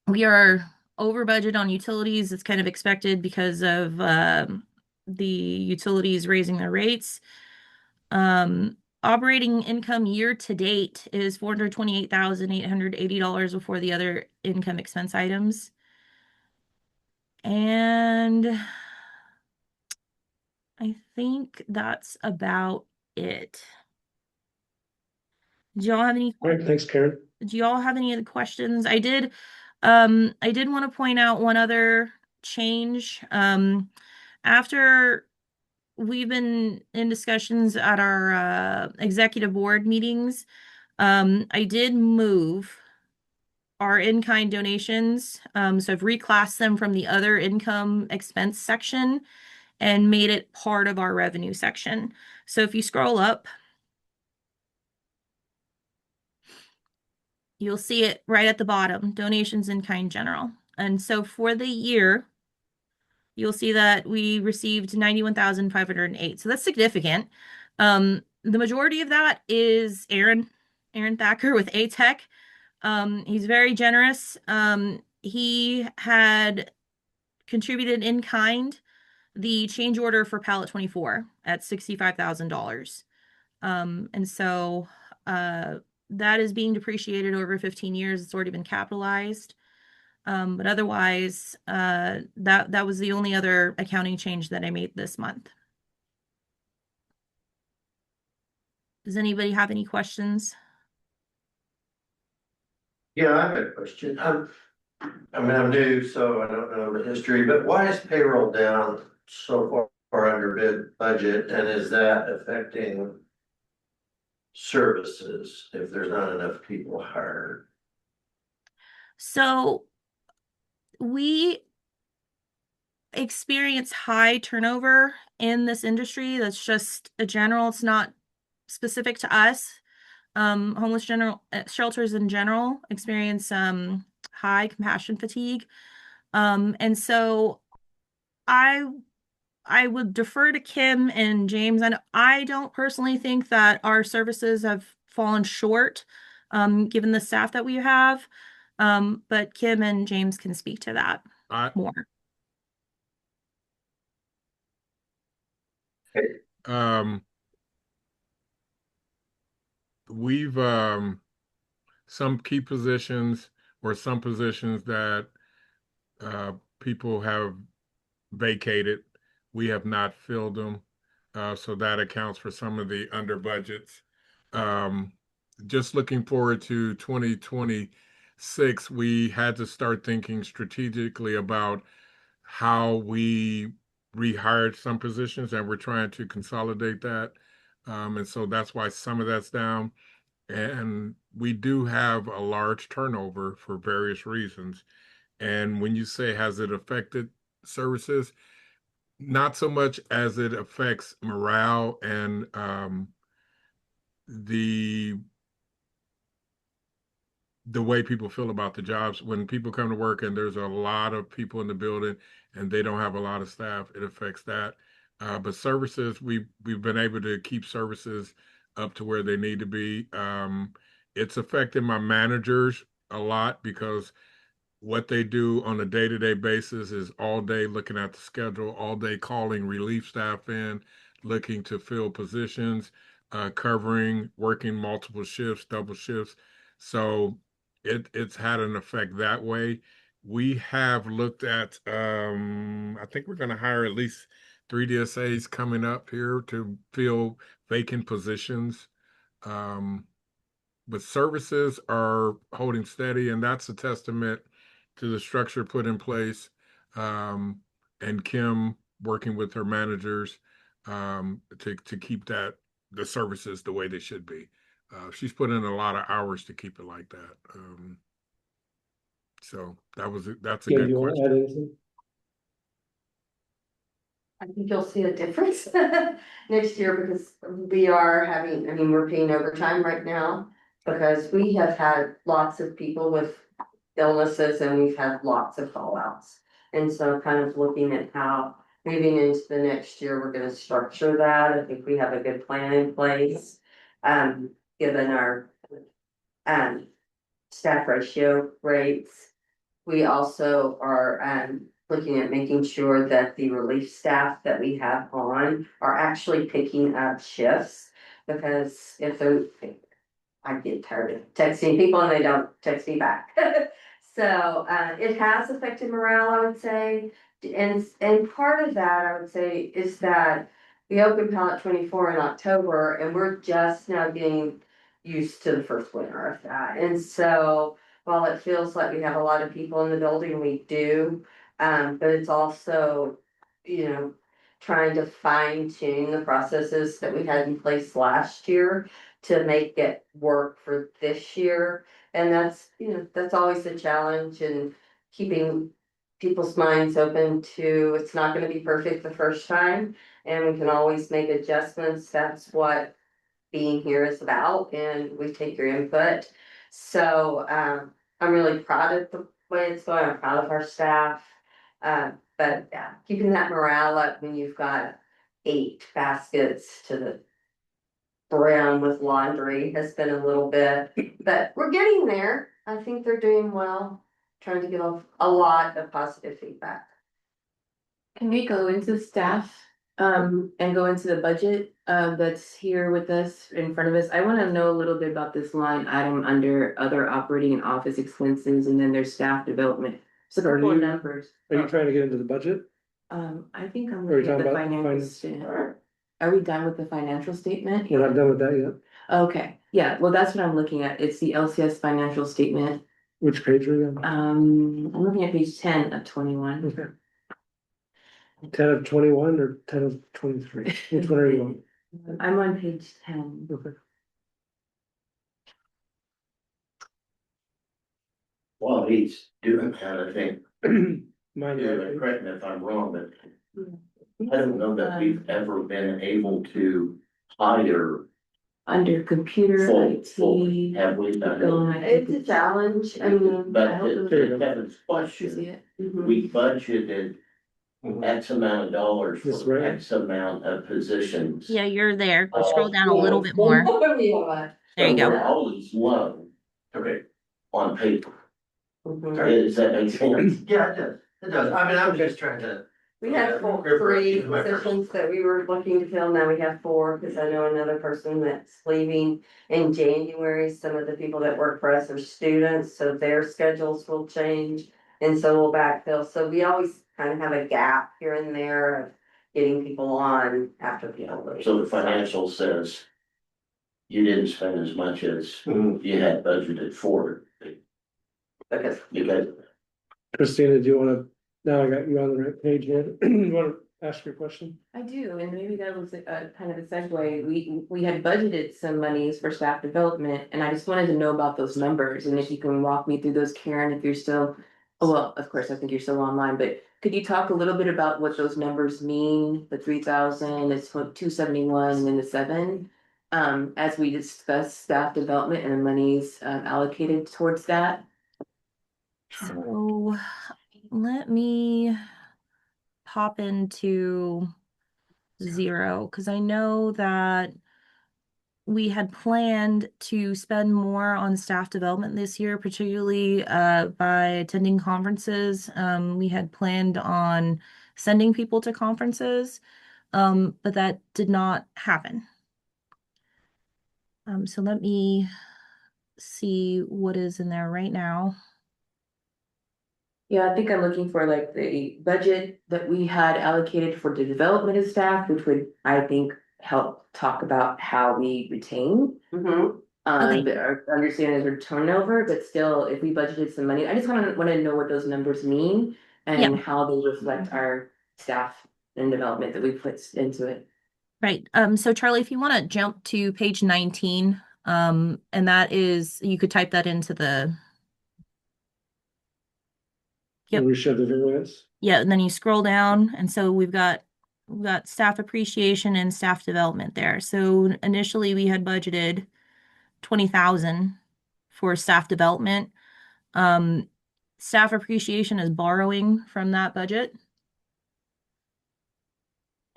We are over budget on utilities. It's kind of expected because of the utilities raising their rates. Operating income year to date is $428,880 before the other income expense items. And I think that's about it. Do y'all have any? All right, thanks, Karen. Do y'all have any other questions? I did want to point out one other change. After we've been in discussions at our executive board meetings, I did move our in-kind donations. So I've reclassed them from the other income expense section and made it part of our revenue section. So if you scroll up, you'll see it right at the bottom, donations in kind general. And so for the year, you'll see that we received 91,508. So that's significant. The majority of that is Aaron Thacker with A-Tech. He's very generous. He had contributed in kind the change order for pallet 24 at $65,000. And so that is being depreciated over 15 years. It's already been capitalized. But otherwise, that was the only other accounting change that I made this month. Does anybody have any questions? Yeah, I have a question. I'm new, so I don't know the history, but why is payroll down so far under budget, and is that affecting services if there's not enough people hired? So we experience high turnover in this industry. That's just a general, it's not specific to us. Homeless shelters in general experience high compassion fatigue. And so I would defer to Kim and James. And I don't personally think that our services have fallen short, given the staff that we have. But Kim and James can speak to that more. We've some key positions or some positions that people have vacated. We have not filled them. So that accounts for some of the under budgets. Just looking forward to 2026, we had to start thinking strategically about how we rehired some positions, and we're trying to consolidate that. And so that's why some of that's down. And we do have a large turnover for various reasons. And when you say, has it affected services? Not so much as it affects morale and the way people feel about the jobs. When people come to work and there's a lot of people in the building and they don't have a lot of staff, it affects that. But services, we've been able to keep services up to where they need to be. It's affecting my managers a lot because what they do on a day-to-day basis is all day looking at the schedule, all day calling relief staff in, looking to fill positions, covering, working multiple shifts, double shifts. So it's had an effect that way. We have looked at, I think we're going to hire at least 3 DSAs coming up here to fill vacant positions. But services are holding steady, and that's a testament to the structure put in place. And Kim working with her managers to keep the services the way they should be. She's put in a lot of hours to keep it like that. So that's a Kim, do good you want to add question. anything? I think you'll see a difference next year because we are having, I mean, we're paying overtime right now. Because we have had lots of people with illnesses and we've had lots of fallouts. And so kind of looking at how moving into the next year, we're gonna structure that. I think we have a good plan in place. Given our staff ratio rates. We also are looking at making sure that the relief staff that we have on are actually picking up shifts. Because if they're, I get tired of texting people and they don't text me back. So it has affected morale, I would say. And part of that, I would say, is that we opened Pallet 24 in October and we're just now getting used to the first winter of that. And so while it feels like we have a lot of people in the building, we do. But it's also, you know, trying to fine tune the processes that we had in place last year to make it work for this year. And that's, you know, that's always a challenge, and keeping people's minds open to, it's not gonna be perfect the first time, and we can always make adjustments. That's what being here is about, and we take your input. So, I'm really proud of the way it's going. I'm proud of our staff. But yeah, keeping that morale up when you've got 8 baskets to the brim with laundry has been a little bit, but we're getting there. I think they're doing well, trying to get a lot of positive feedback. Can we go into staff, and go into the budget, that's here with us, in front of us? I wanna know a little bit about this line item under other operating and office expenses, and then there's staff development. So a Are couple of you- numbers. Are you trying to get into the budget? I think I'm Are you looking at talking the about financial finance? statement. Are we done with the financial statement? We're not done with that yet. Okay, yeah, well, that's what I'm looking at. It's the LCS financial statement. Which page are you on? I'm looking at page 10 of 21. Okay. 10 of 21 or 10 of 23? Which one are you on? I'm on page 10. Okay. Well, he's doing that, I think, Mine, yeah, right? correct me if I'm wrong, but I don't know that we've ever been able to hire Under computer full, IT. have we done it? It's a challenge, I mean. But I hope it was- to Kevin's You see question, it? we budgeted X amount of dollars This for right? X amount of positions. Yeah, you're there. Scroll down a little bit more. More. There you So go. we're always low. Okay. On paper. Mhm. Does that make sense? Yeah, it does, it does, I mean, I'm just trying to. We had 3 positions that we were looking to fill, now we have 4, because I know another person that's leaving in January. Some of the people that work for us are students, so their schedules will change, and so we'll backfill. So we always kind of have a gap here and there of getting people on after people leave. So the financial says you didn't spend as much as Mhm. you had budgeted for. Because You guys, Christina, do you wanna, now I got you on the right page here. You wanna ask your question? I do, and maybe that was a kind of a segue. We had budgeted some monies for staff development, and I just wanted to know about those numbers, and if you can walk me through those, Karen, if you're still. Well, of course, I think you're still online, but could you talk a little bit about what those numbers mean? The 3,000, it's 271, and then the 7. As we discuss staff development and the monies allocated towards that. So let me pop into 0, because I know that we had planned to spend more on staff development this year, particularly by attending conferences. We had planned on sending people to conferences, but that did not happen. So let me see what is in there right now. Yeah, I think I'm looking for like the budget that we had allocated for the development of staff, which would, I think, help talk about how we retain. Mhm. Okay. But our understanding is our turnover, but still, if we budgeted some money, I just wanna know what those numbers mean Yeah. and how they reflect our staff and development that we put into it. Right. So Charlie, if you want to jump to page 19, and that is, you could type that into the, Yep. We show the variance. yeah, and then you scroll down, and so we've got staff appreciation and staff development there. So initially we had budgeted 20,000 for staff development. Staff appreciation is borrowing from that budget.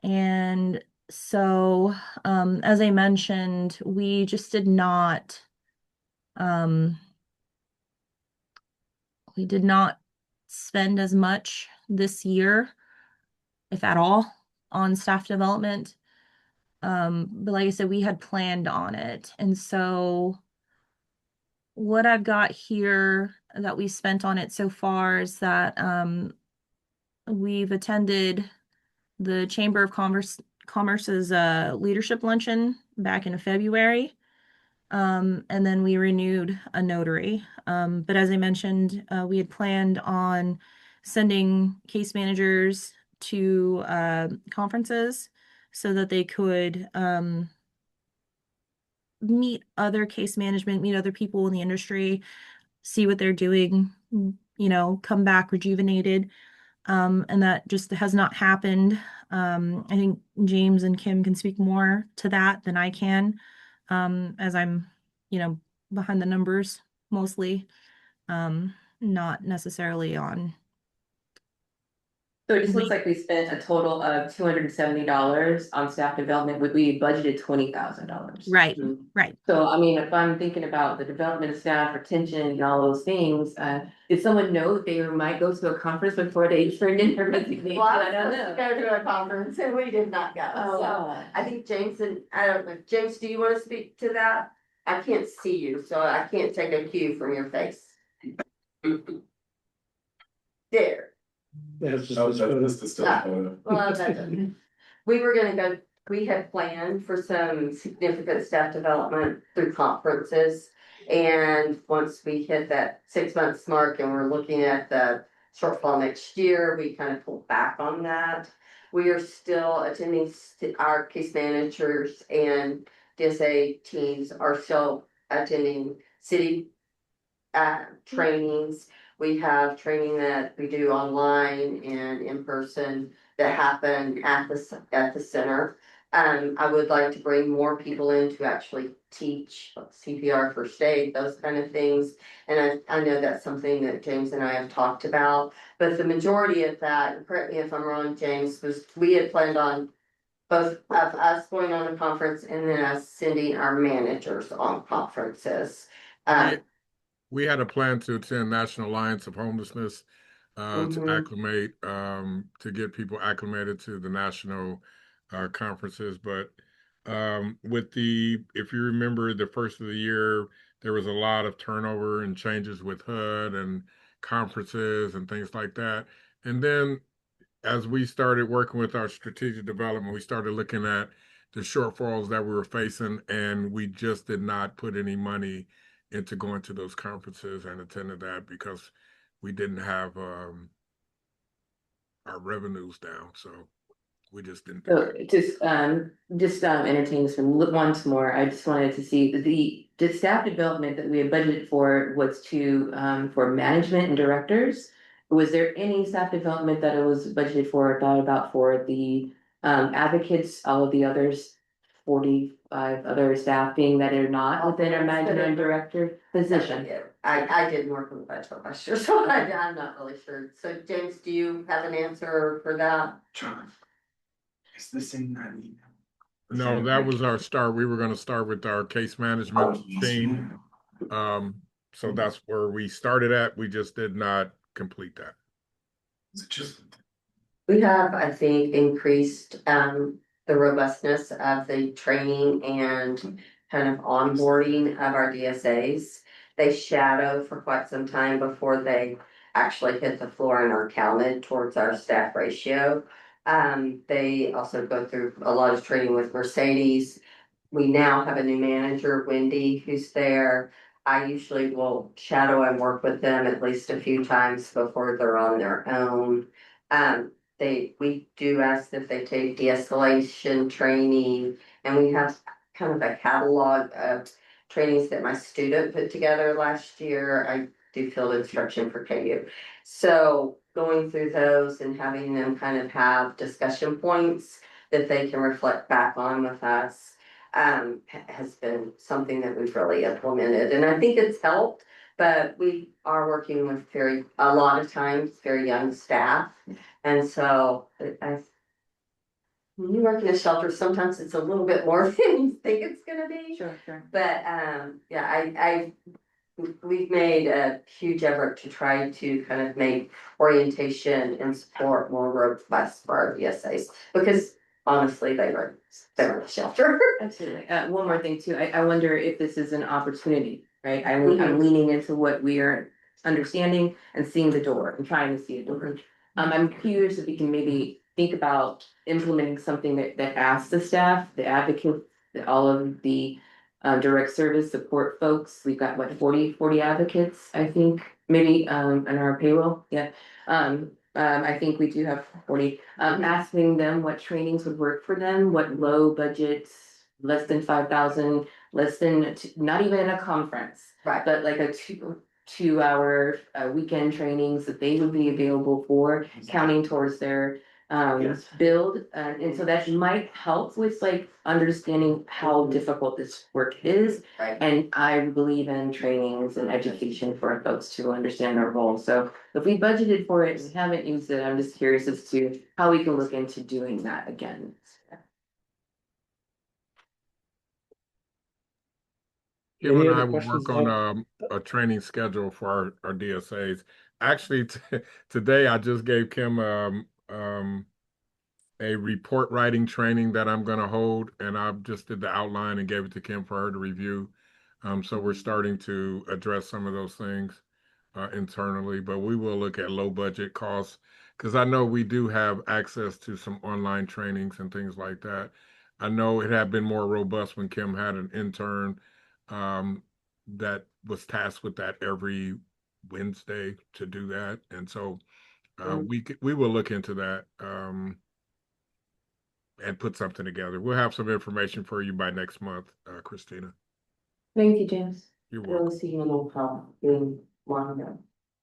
And so, as I mentioned, we just did not, we did not spend as much this year, if at all, on staff development. But like I said, we had planned on it. And so what I've got here that we spent on it so far is that we've attended the Chamber of Commerce's leadership luncheon back in February. And then we renewed a notary. But as I mentioned, we had planned on sending case managers to conferences so that they could meet other case management, meet other people in the industry, see what they're doing, come back rejuvenated. And that just has not happened. I think James and Kim can speak more to that than I can, as I'm, behind the numbers mostly, not necessarily on. So it just looks like we spent a total of $270 on staff development, but we budgeted $20,000. Right, right. So, I mean, if I'm thinking about the development of staff, retention and all those things, did someone know that they might go to a conference before they turned in their resignation? Well, I don't know. Go to a conference and we did not go. Oh, So wow. I think James and, I don't know, James, do you want to speak to that? I can't see you, so I can't take a cue from your face. There. That's just. Oh, that's the still Yeah. photo. Well, we were gonna go, we had planned for some significant staff development through conferences. And once we hit that 6 months mark and we're looking at the shortfall next year, we kind of pulled back on that. We are still attending, our case managers and DSA teams are still attending city trainings. We have training that we do online and in person that happen at the center. I would like to bring more people in to actually teach CPR, first aid, those kind of things. And I know that's something that James and I have talked about, but the majority of that, and correct me if I'm wrong, James, was we had planned on both of us going on a conference and then us sending our managers on conferences. We had a plan to attend National Alliance of Homelessness to acclimate, to get people acclimated to the national conferences. But if you remember the first of the year, there was a lot of turnover and changes with HUD and conferences and things like that. And then as we started working with our strategic development, we started looking at the shortfalls that we were facing, and we just did not put any money into going to those conferences and attending that because we didn't have our revenues down. So we just didn't do So it. just entertain this one once more. I just wanted to see the staff development that we had budgeted for was to for management and directors. Was there any staff development that it was budgeted for, thought about for the advocates, all of the others, 45 other staff being that are not within our management and director position? I didn't work with the budget last year, so I'm not really sure. So James, do you have an answer for that? John, is this in that email? No, that was our start. We were going to start with our case management team. So that's where we started at. We just did not complete that. Is it just? We have, I think, increased the robustness of the training and kind of onboarding of our DSAs. They shadow for quite some time before they actually hit the floor and are counted towards our staff ratio. They also go through a lot of training with Mercedes. we now have a new manager, Wendy, who's there. I usually will shadow and work with them at least a few times before they're on their own. We do ask that they take de-escalation training, and we have kind of a catalog of trainings that my student put together last year. I do field instruction for KU. So going through those and having them kind of have discussion points that they can reflect back on with us has been something that we've really implemented, and I think it's helped. But we are working with a lot of times, very young staff, and so when you work in a shelter, sometimes it's a little bit more than you think it's gonna be. Sure. But yeah, we've made a huge effort to try to kind of make orientation and support more robust for our VSAs, because honestly, they were a shelter. Absolutely. One more thing too, I wonder if this is an opportunity, right? I'm leaning into what we are understanding and seeing the door and trying to see a door. I'm curious if we can maybe think about implementing something that asks the staff, the advocates, all of the direct service support folks. We've got what, 40 advocates, I think, maybe in our payroll. Yeah. I think we do have 40, asking them what trainings would work for them, what low budgets, less than 5,000, less than, not even a conference, Right. but like a 2 hour weekend trainings that they would be available for, counting towards their build. And so that might help with like understanding how difficult this work is. Right. And I believe in trainings and education for folks to understand their role. So if we budgeted for it and haven't used it, I'm just curious as to how we can look into doing that again. Kim Any and other I will questions work on a training schedule for our DSAs. Actually, today I just gave Kim a report writing training that I'm going to hold, and I just did the outline and gave it to Kim for her to review. So we're starting to address some of those things internally, but we will look at low budget costs, because I know we do have access to some online trainings and things like that. I know it had been more robust when Kim had an intern that was tasked with that every Wednesday to do that, and so we will look into that and put something together. We'll have some information for you by next month, Christina. Thank you, James. You're We'll welcome. see you how in Mondo.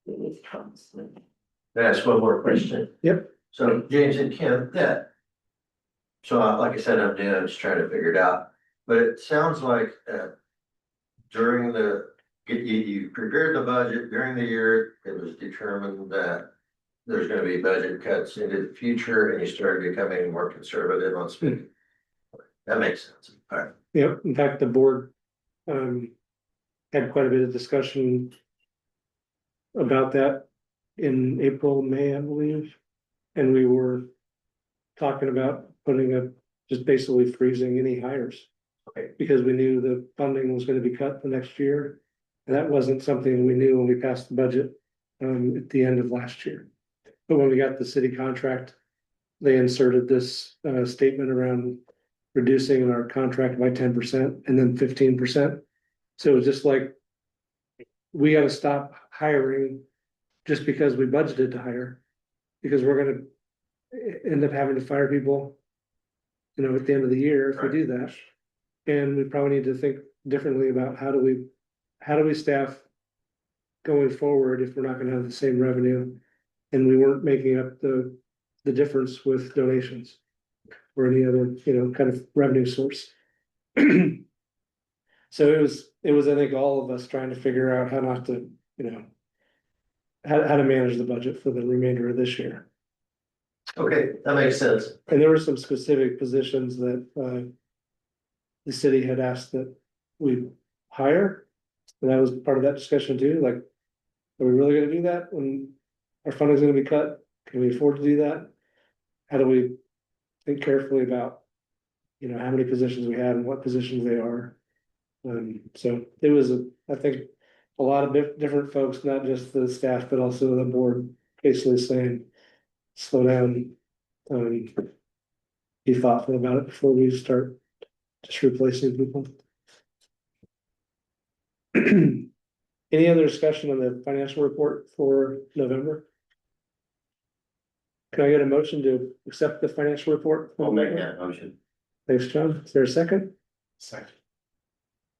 Can I ask one more question? Yep. So James and Kim, so like I said, I'm new, I'm just trying to figure it out, but it sounds like, during you prepared the budget during the year, it was determined that there's gonna be budget cuts into the future, and you started becoming more conservative on spending. That makes sense. All right. Yep, in fact, the board had quite a bit of discussion about that in April, May, I believe. And we were talking about just basically freezing any hires. Okay. Because we knew the funding was gonna be cut the next year. And that wasn't something we knew when we passed the budget at the end of last year. But when we got the city contract, they inserted this statement around reducing our contract by 10% and then 15%. So it was just like, we gotta stop hiring just because we budgeted to hire, because we're gonna end up having to fire people, at the end of the year if we do that. And we probably need to think differently about how do we staff going forward if we're not gonna have the same revenue, and we weren't making up the difference with donations or any other, kind of revenue source. So it was, I think, all of us trying to figure out how not to, how to manage the budget for the remainder of this year. Okay, that makes sense. And there were some specific positions that the city had asked that we hire. And that was part of that discussion too, like, are we really gonna do that when our funding's gonna be cut? Can we afford to do that? How do we think carefully about, how many positions we have and what positions they are? So it was, I think, a lot of different folks, not just the staff, but also the board, basically saying, slow down. Be thoughtful about it before we start Just replacing people. Any other discussion on the financial report for November? Can I get a motion to accept the financial report? I'll make that motion. Thanks, John. Is there a second? Second.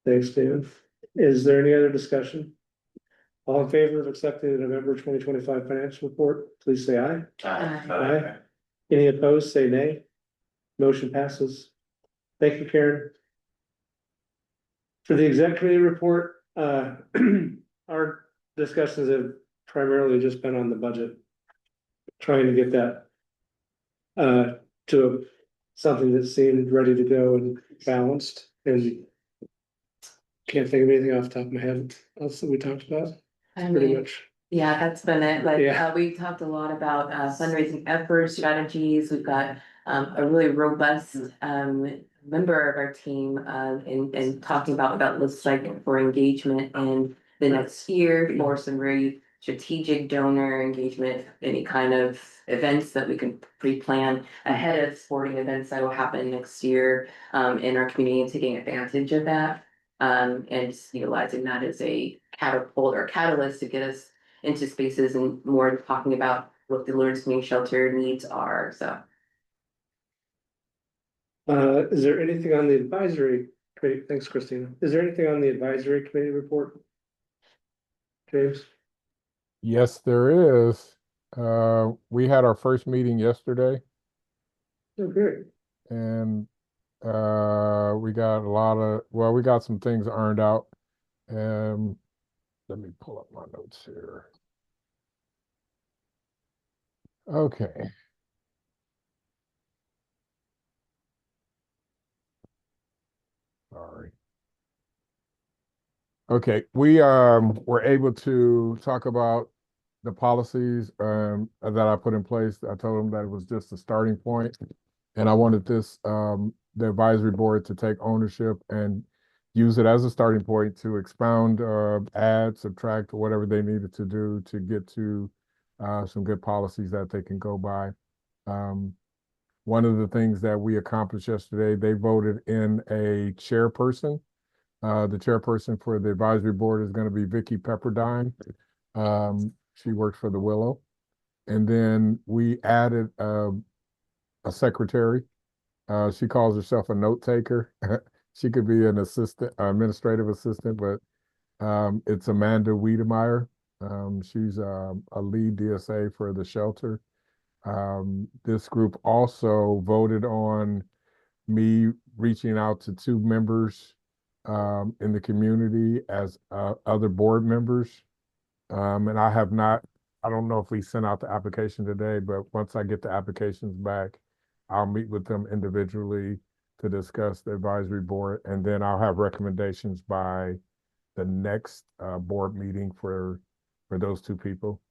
Thanks, David. Is there any other discussion? All in favor of accepting the November 2025 financial report, please say aye. Aye. Any opposed, say nay. Motion passes. Thank you, Karen. For the exec committee report, our discussions have primarily just been on the budget. Trying to get that to something that seemed ready to go and balanced, and can't think of anything off the top of my head else that we talked about. I Pretty mean, much. yeah, that's been it. Like, Yeah. we talked a lot about fundraising efforts, strategies. We've got a really robust member of our team in talking about what that looks like for engagement in the next year, for some very strategic donor engagement, any kind of events that we can pre-plan ahead of sporting events that will happen next year in our community, and taking advantage of that. And just utilizing that as a catapult or catalyst to get us into spaces and more talking about what the Lawrence Community Shelter needs are, so. Is there anything on the advisory committee? Thanks, Christina. Is there anything on the advisory committee report? James? Yes, there is. We had our first meeting yesterday, Oh, great. and we got some things ironed out. Let me pull up my notes here. Okay. Sorry. Okay, we were able to talk about the policies that I put in place. I told them that it was just a starting point, and I wanted the advisory board to take ownership and use it as a starting point to expound, add, subtract, or whatever they needed to do to get to some good policies that they can go by. One of the things that we accomplished yesterday, they voted in a chairperson. The chairperson for the advisory board is going to be Vicky Pepperdine. She works for the Willow. And then we added a secretary. She calls herself a note taker. She could be an administrative assistant, but it's Amanda Wiedemeyer. She's a lead DSA for the shelter. This group also voted on me reaching out to 2 members in the community as other board members. And I don't know if we sent out the application today, but once I get the applications back, I'll meet with them individually to discuss the advisory board, and then I'll have recommendations by the next board meeting for those 2 people.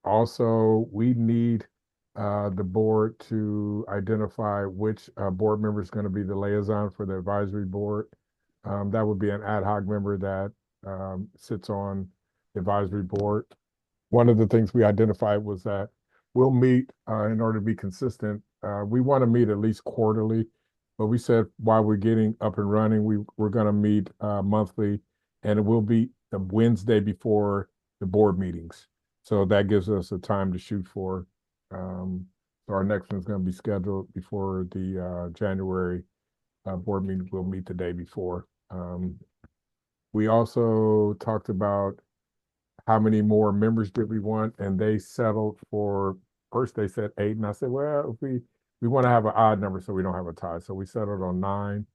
Also, we need the board to identify which board member is going to be the liaison for the advisory board. That would be an ad hoc member that sits on the advisory board. One of the things we identified was that we'll meet in order to be consistent. We want to meet at least quarterly, but we said while we're getting up and running, we're going to meet monthly, and it will be the Wednesday before the board meetings. So that gives us a time to shoot for. So our next one's going to be scheduled before the January board meeting. We'll meet the day before. We also talked about how many more members did we want, and they settled for, first they said 8, and I said, well, if we want to have an odd number so we don't have a tie. So we settled on 9.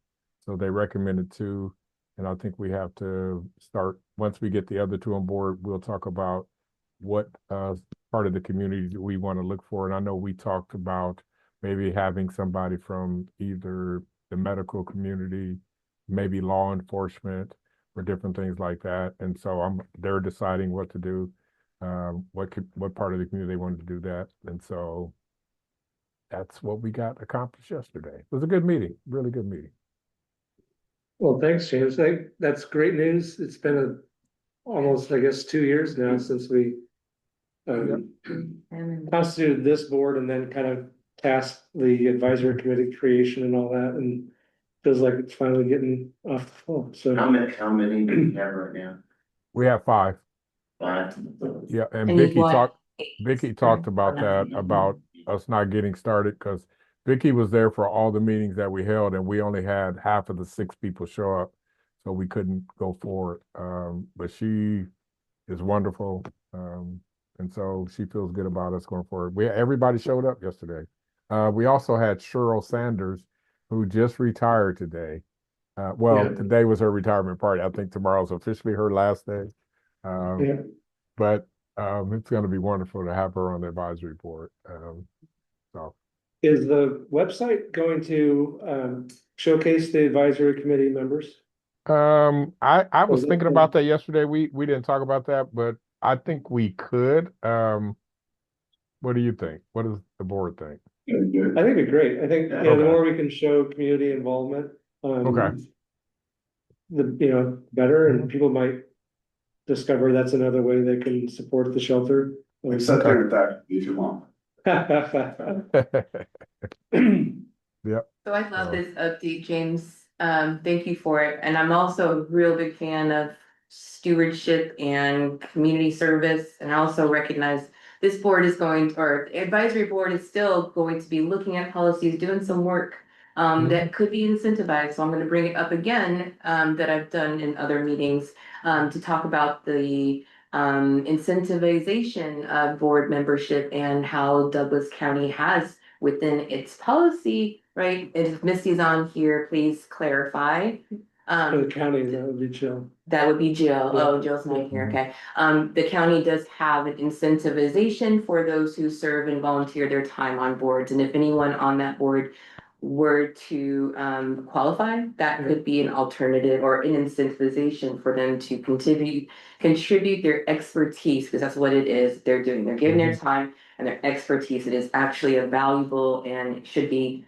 So they recommended 2, and I think we have to start, once we get the other 2 on board, we'll talk about what part of the community do we want to look for. And I know we talked about maybe having somebody from either the medical community, maybe law enforcement, or different things like that. And so they're deciding what to do, what part of the community they wanted to do that. And so that's what we got accomplished yesterday. It was a good meeting, really good meeting. Well, thanks, James. That's great news. It's been almost, I guess, 2 years now since we constituted this board and then kind of task, the advisory committee creation and all that, and feels like it's finally getting off the floor, so. How many do we have right now? We have 5. 5? Yeah, and And you Vicky want talked, 8. Vicky talked about that, about us not getting started, because Vicky was there for all the meetings that we held, and we only had half of the 6 people show up, so we couldn't go forward. But she is wonderful, and so she feels good about us going forward. Everybody showed up yesterday. We also had Cheryl Sanders, who just retired today. Well, Yeah. today was her retirement party. I think tomorrow's officially her last day. Yeah. But it's going to be wonderful to have her on the advisory board. So Is the website going to showcase the advisory committee members? I was Was it- thinking about that yesterday. We didn't talk about that, but I think we could. What do you think? What does the board think? Very good. I think it'd be great. I think, the Okay. more we can show community involvement, Okay. the better, and people might discover that's another way they can support the shelter. Like, sit there with that if you want. Yep. So I love this update, James. Thank you for it. And I'm also a real big fan of stewardship and community service. And I also recognize this board is going, or the advisory board is still going to be looking at policies, doing some work that could be incentivized. So I'm going to bring it up again, that I've done in other meetings, to talk about the incentivization of board membership and how Douglas County has within its policy, right? And if Misty's on here, please clarify. For the county, that would be chill. That would be Jill. Yeah. Oh, Jill's not here. Okay. The county does have an incentivization for those who serve and volunteer their time on boards. And if anyone on that board were to qualify, that could be an alternative or an incentivization for them to contribute their expertise, because that's what it is they're doing. They're giving their time and their expertise. It is actually a valuable and should be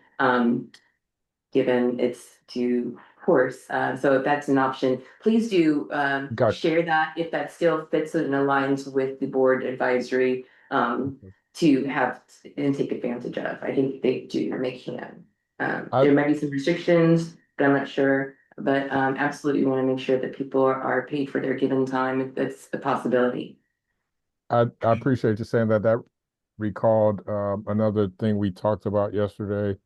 given its due course. So if that's an option, please do Gotcha. share that if that still fits and aligns with the board advisory to have and take advantage of. I think they do and they can. There might be some restrictions, but I'm not sure. But absolutely want to make sure that people are paid for their given time if that's a possibility. I appreciate you saying that. That recalled another thing we talked about yesterday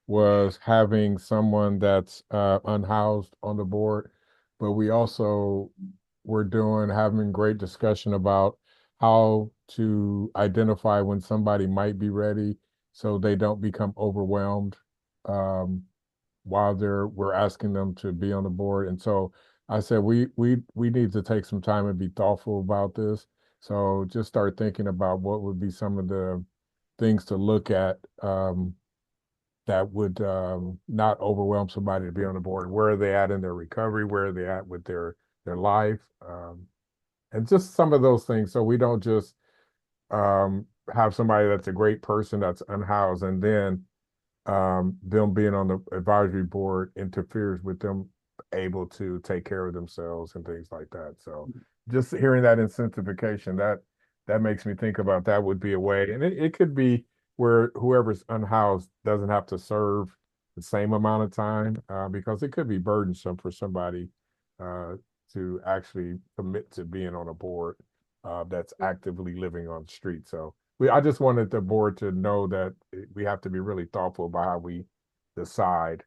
was having someone that's unhoused on the board, but we also were having great discussion about how to identify when somebody might be ready so they don't become overwhelmed while we're asking them to be on the board. And so I said we need to take some time and be thoughtful about this. So just start thinking about what would be some of the things to look at that would not overwhelm somebody to be on the board. Where are they at in their recovery? Where are they at with their life? And just some of those things. So we don't just have somebody that's a great person that's unhoused and then them being on the advisory board interferes with them able to take care of themselves and things like that. So just hearing that incentivization, that makes me think about that would be a way. And it could be where whoever's unhoused doesn't have to serve the same amount of time because it could be burdensome for somebody to actually commit to being on a board that's actively living on the street. So I just wanted the board to know that we have to be really thoughtful about how we decide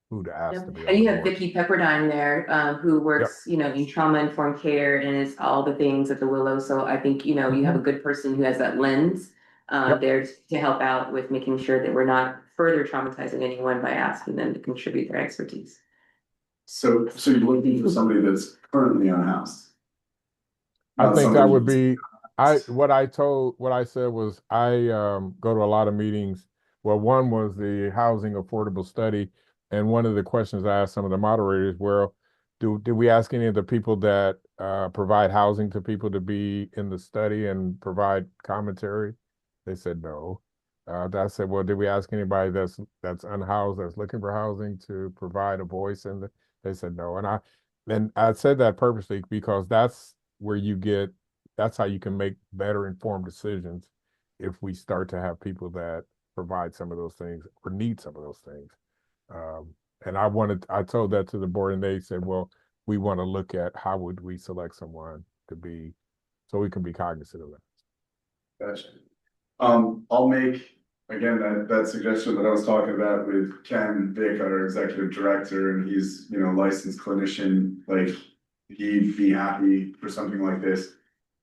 who to ask to be on And the you have board. Vicki Pepperdine there, who works, in trauma-informed care and is all the things at the Willow. So I think, you have a good person who has that lens there to help out with making sure that we're not further traumatizing anyone by asking them to contribute their expertise. So you're looking for somebody that's currently unhoused? I Not think that somebody would that's- be what I said was I go to a lot of meetings. Well, one was the housing affordable study, and one of the questions I asked some of the moderators were, did we ask any of the people that provide housing to people to be in the study and provide commentary? They said no. I said, well, did we ask anybody that's unhoused that's looking for housing to provide a voice? And they said no. And I said that purposely because that's where that's how you can make better informed decisions if we start to have people that provide some of those things or need some of those things. And I told that to the board and they said, well, we want to look at how would we select someone to be, so we can be cognizant of that. Gotcha. I'll make, again, that suggestion that I was talking about with Ken Vick, our executive director, and he's, licensed clinician, like, he'd be happy for something like this.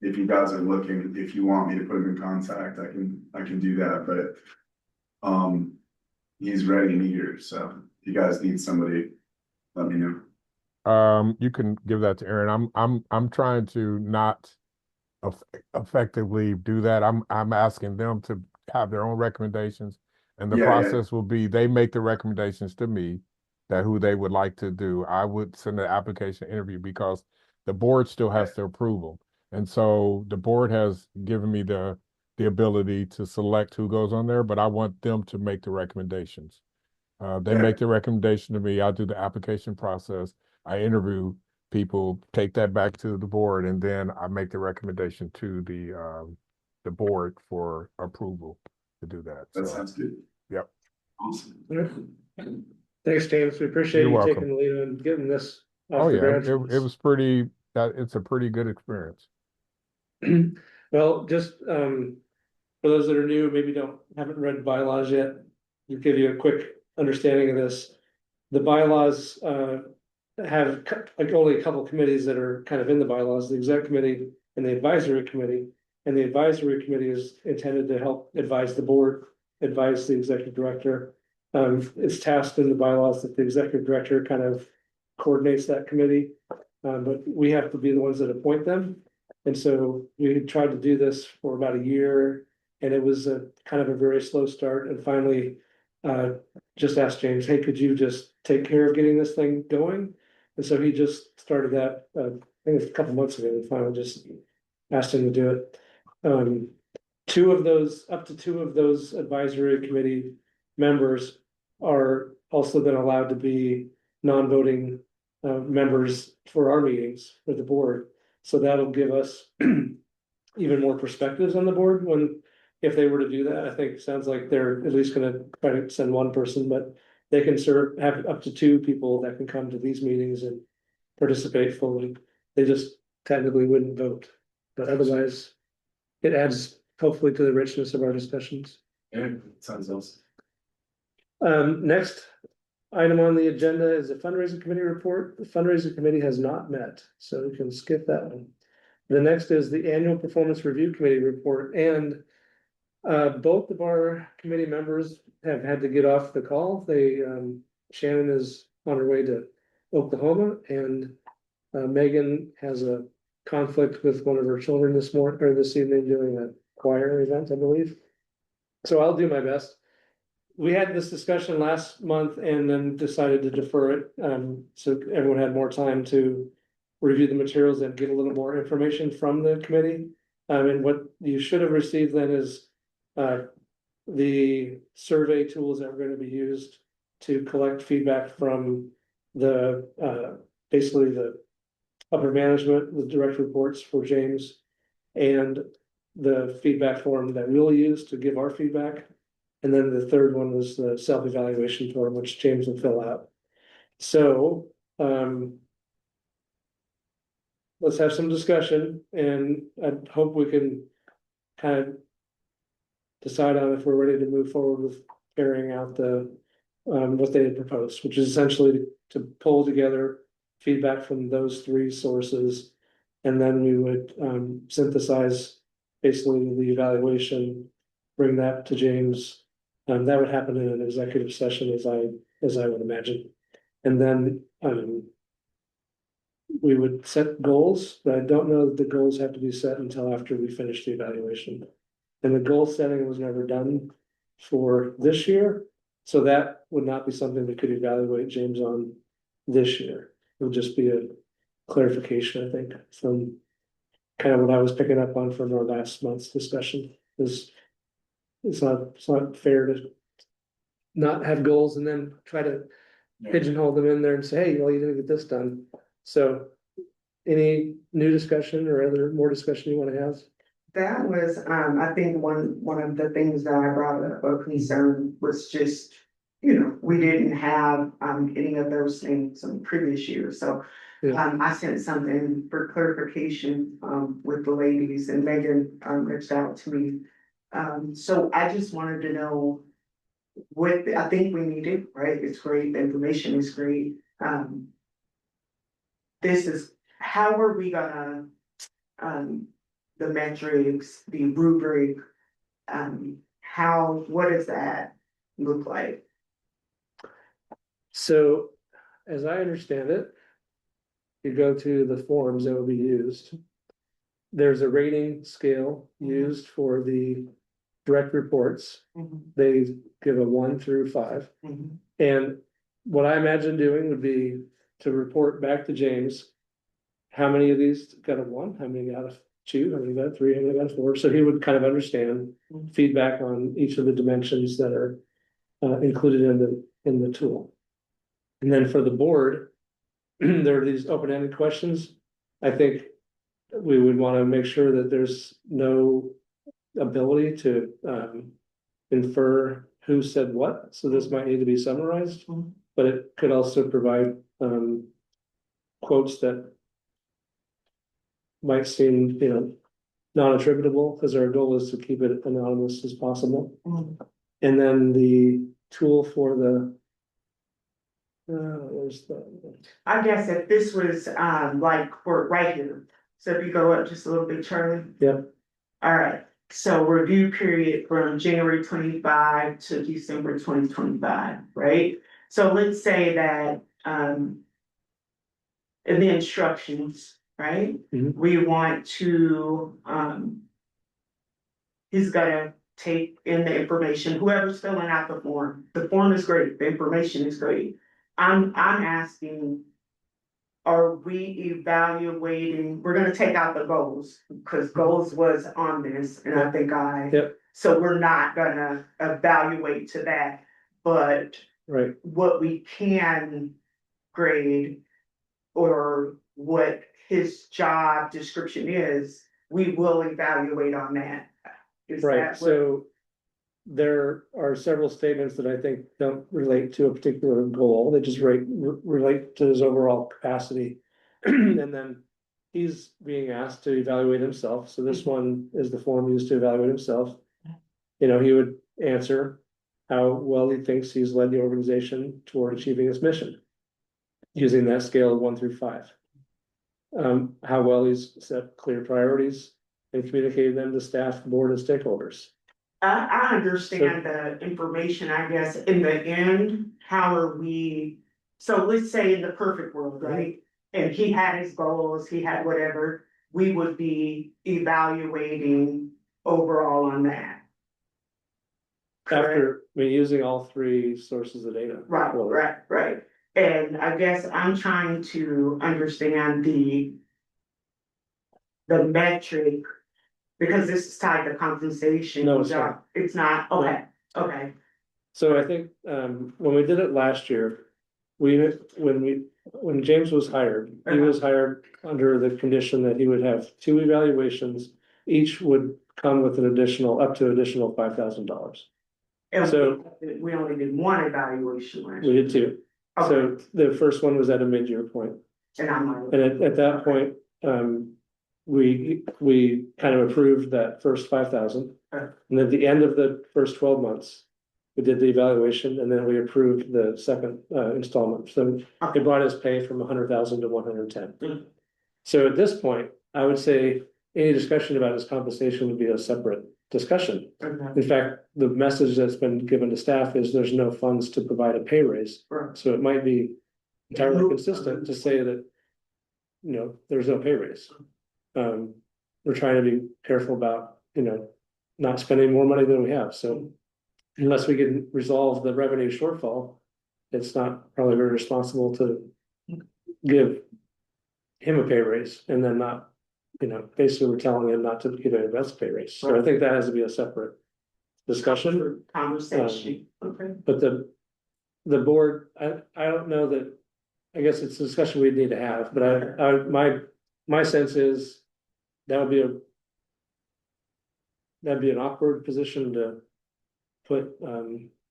If you guys are looking, if you want me to put him in contact, I can do that, but, he's ready and eager, so if you guys need somebody, let me know. You can give that to Aaron. I'm trying to not effectively do that. I'm asking them to have their own recommendations, and the process will be they make the recommendations to me that who they would like to do. I would send an application interview because the board still has to approve them, and so the board has given me the ability to select who goes on there, but I want them to make the recommendations. They make the recommendation to me. I do the application process. I interview people, take that back to the board, and then I make the recommendation to the board for approval to do that. That So, sounds good. Yep. Awesome. Thanks, James. We appreciate You're you welcome. taking the lead on getting this off Oh the yeah, ground. it was pretty. It's a pretty good experience. Well, just for those that are new, maybe haven't read bylaws yet, to give you a quick understanding of this. The bylaws have like only a couple committees that are kind of in the bylaws, the exec committee and the advisory committee. And the advisory committee is intended to help advise the board, advise the executive director. It's tasked in the bylaws that the executive director kind of coordinates that committee. But we have to be the ones that appoint them. And so we tried to do this for about a year, and it was a kind of a very slow start. And finally, just asked James, hey, could you just take care of getting this thing going? And so he just started that, I think it's a couple months ago, we finally just asked him to do it. Up to two of those advisory committee members are also then allowed to be non-voting members for our meetings for the board. So that'll give us even more perspectives on the board if they were to do that. I think it sounds like they're at least gonna try to send one person, but they can have up to two people that can come to these meetings and participate fully. They just technically wouldn't vote, but otherwise it adds hopefully to the richness of our discussions. Yeah, sounds awesome. Next item on the agenda is the fundraising committee report. The fundraising committee has not met, so we can skip that one. The next is the annual performance review committee report, and both of our committee members have had to get off the call. Shannon is on her way to Oklahoma, and Megan has a conflict with one of her children this evening doing a choir event, I believe. So I'll do my best. We had this discussion last month and then decided to defer it, so everyone had more time to review the materials and get a little more information from the committee. And what you should have received then is the survey tools that are going to be used to collect feedback from basically the upper management, the direct reports for James, and the feedback form that we'll use to give our feedback. And then the third one was the self-evaluation form, which James will fill out. So let's have some discussion, and I hope we can kind of decide on if we're ready to move forward with carrying out what they had proposed, which is essentially to pull together feedback from those three sources. And then we would synthesize basically the evaluation, bring that to James. That would happen in an executive session, as I would imagine. And then we would set goals, but I don't know that the goals have to be set until after we finish the evaluation. And the goal setting was never done for this year, so that would not be something we could evaluate James on this year. It would just be a clarification, I think, from kind of what I was picking up on from our last month's discussion. It's not fair to not have goals and then try to pigeonhole them in there and say, hey, well, you didn't get this done. So any new discussion or more discussion you want to have? That was, I think one of the things that I brought up of concern was just, we didn't have, any of those things in previous years, so. Yeah. I sent something for clarification, with the ladies and Megan, reached out to me. So I just wanted to know what, I think we need it, right? It's great, the information is great. This is, how are we gonna, the metrics, the rubric, what does that look like? So, as I understand it, you go to the forms that will be used. There's a rating scale used for the direct reports. They give a 1 through 5. And what I imagine doing would be to report back to James. How many of these got a 1? How many got a 2? How many got a 3? How many got a 4? So he would kind of understand feedback on each of the dimensions that are included in the tool. And then for the board, there are these open-ended questions. I think we would want to make sure that there's no ability to infer who said what. So this might need to be summarized, but it could also provide quotes that might seem, non-attributable, because our goal is to keep it anonymous as possible. And then the tool for the where's the, I guess if this was, like, for right here, so if you go up just a little bit, Charlie. Yep. All right, so review period from January 25 to December 2025, right? So let's say that, in the instructions, right? Mhm. We want to, he's gonna take in the information, whoever's filling out the form is great, the information is great. I'm asking, are we evaluating, we're gonna take out the goals, because goals was on this, and I think Yep. so we're not gonna evaluate to that, but right, what we can grade or what his job description is, we will evaluate on that. Is right, that what- so there are several statements that I think don't relate to a particular goal, they just relate to his overall capacity. And then he's being asked to evaluate himself, so this one is the form used to evaluate himself. He would answer how well he thinks he's led the organization toward achieving its mission, using that scale of 1 through 5. How well he's set clear priorities and communicated them to staff, board, and stakeholders. I understand the information, I guess, in the end, how are we, so let's say in the perfect world, right? And he had his goals, he had whatever, we would be evaluating overall on that. Correct? Using all 3 sources of data. Right. And I guess I'm trying to understand the metric, because this is tied to compensation. No, it's not. It's not, okay. So I think, when we did it last year, when James was hired, he was hired under the condition that he would have 2 evaluations. Each would come with up to additional $5,000. And So- we only did 1 evaluation last We year. did 2. So Okay, the first one was at a mid-year point. and I'm like, And at that point, we kind of approved that first 5,000. Okay. And at the end of the first 12 months, we did the evaluation and then we approved the second installment. So it brought his pay from 100,000 to 110. Mm. So at this point, I would say any discussion about his compensation would be a separate discussion. okay, In fact, the message that's been given to staff is there's no funds to provide a pay raise. right. So it might be entirely consistent to say that, there's no pay raise. We're trying to be careful about, not spending more money than we have, so unless we can resolve the revenue shortfall, it's not probably very responsible to give him a pay raise and then not, basically we're telling him not to give an invest pay raise. So I think that has to be a separate discussion. Conversation, okay. But the board, I don't know that, I guess it's a discussion we'd need to have, but my sense is that would be that'd be an awkward position to put,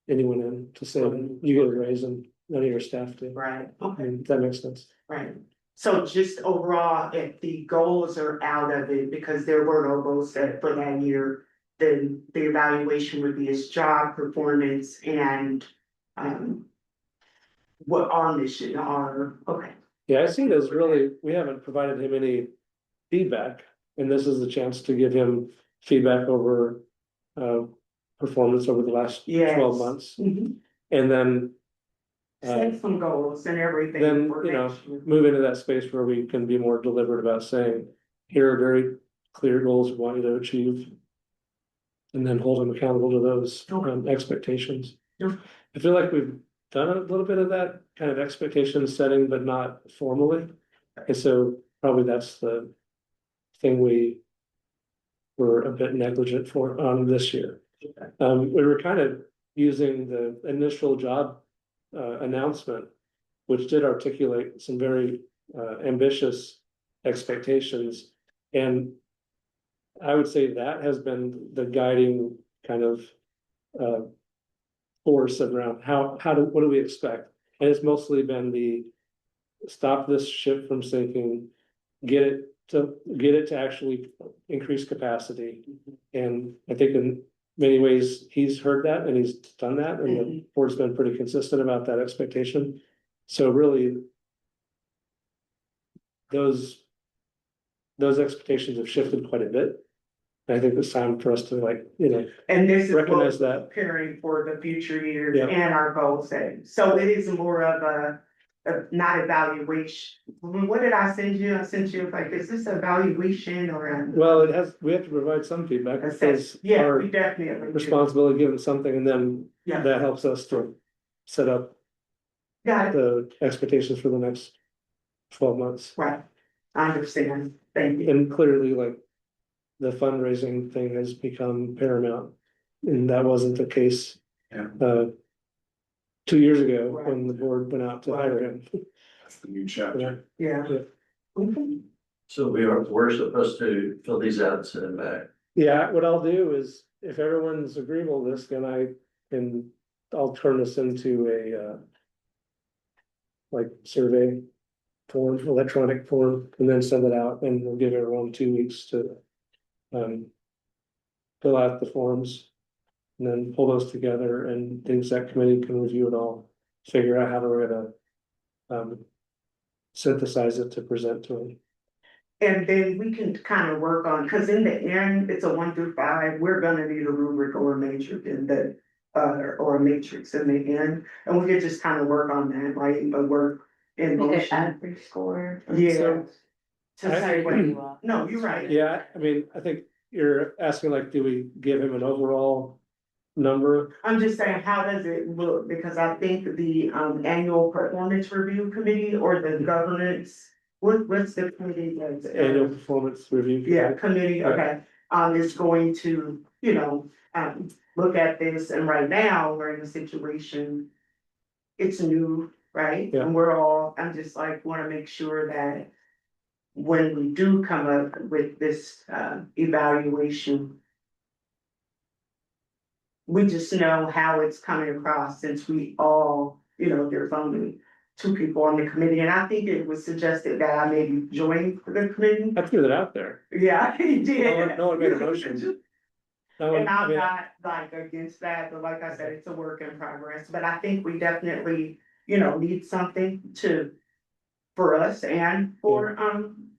anyone in to say, you get a raise and none of your staff do. Right, I okay, mean, that makes sense. right. So just overall, if the goals are out of it, because there were no goals set for that year, then the evaluation would be his job performance and, what our mission are, okay. Yeah, I see it as really, we haven't provided him any feedback, and this is the chance to give him feedback over performance over the last Yes. 12 months. Mhm. And then Set some goals and everything. then, for you know, next year. move into that space where we can be more deliberate about saying, here are very clear goals we want you to achieve. And then hold them accountable to those expectations. Yeah. I feel like we've done a little bit of that kind of expectation setting, but not formally. And so probably that's the thing we were a bit negligent for on this year. We were kind of using the initial job announcement, which did articulate some very ambitious expectations. And I would say that has been the guiding kind of force around what do we expect? And it's mostly been the stop this ship from sinking, get it to actually increase capacity. And I think in many ways, he's heard that and he's done that, and the board's been pretty consistent about that expectation. So really, those expectations have shifted quite a bit. And I think it's time for us to, like, you know, And this is what recognize we're that. preparing for the future years Yeah. and our goal setting. So it is more of a not evaluation. What did I send you? I sent you like, is this evaluation or a? Well, we have to provide some feedback. It's Yeah, our we definitely. do. responsibility to give them something, and then Yeah. that helps us to set up Got it, the expectations for the next 12 months. right. I understand. Thank you. And clearly, like, the fundraising thing has become paramount, and that wasn't the case. Yeah. 2 years ago, Right. when the board went out to hire him. That's the new chapter. Yeah. Yeah. Okay. So we're supposed to fill these out and send them back. Yeah, what I'll do is, if everyone's agreeable with this, then I'll turn this into a like survey form, electronic form, and then send it out, and we'll give everyone 2 weeks to fill out the forms. And then pull those together, and the exec committee can review it all, figure out how we're gonna synthesize it to present to them. And then we can kind of work on, because in the end, it's a 1 through 5, we're gonna need a rubric or a matrix in the, or a matrix in the end. And we could just kind of work on that, right, but work in Like an motion. average score. Yeah. So- To I- say what you are. No, you're right. Yeah, I mean, I think you're asking, like, do we give him an overall number? I'm just saying, how does it look? Because I think the annual performance review committee or the governance, what's the committee that's? Annual performance review. Yeah, committee, okay, is going to, you know, look at this, and right now, we're in a situation. It's new, right? Yeah. And I'm just like, wanna make sure that. When we do come up with this evaluation. We just know how it's coming across, since we all, you know, there's only 2 people on the committee, and I think it was suggested that I maybe join the committee. I threw that out there. Yeah, he did. No one made a motion. No one- And I I'm mean, not like against that, but like I said, it's a work in progress, but I think we definitely, you know, need something for us and for,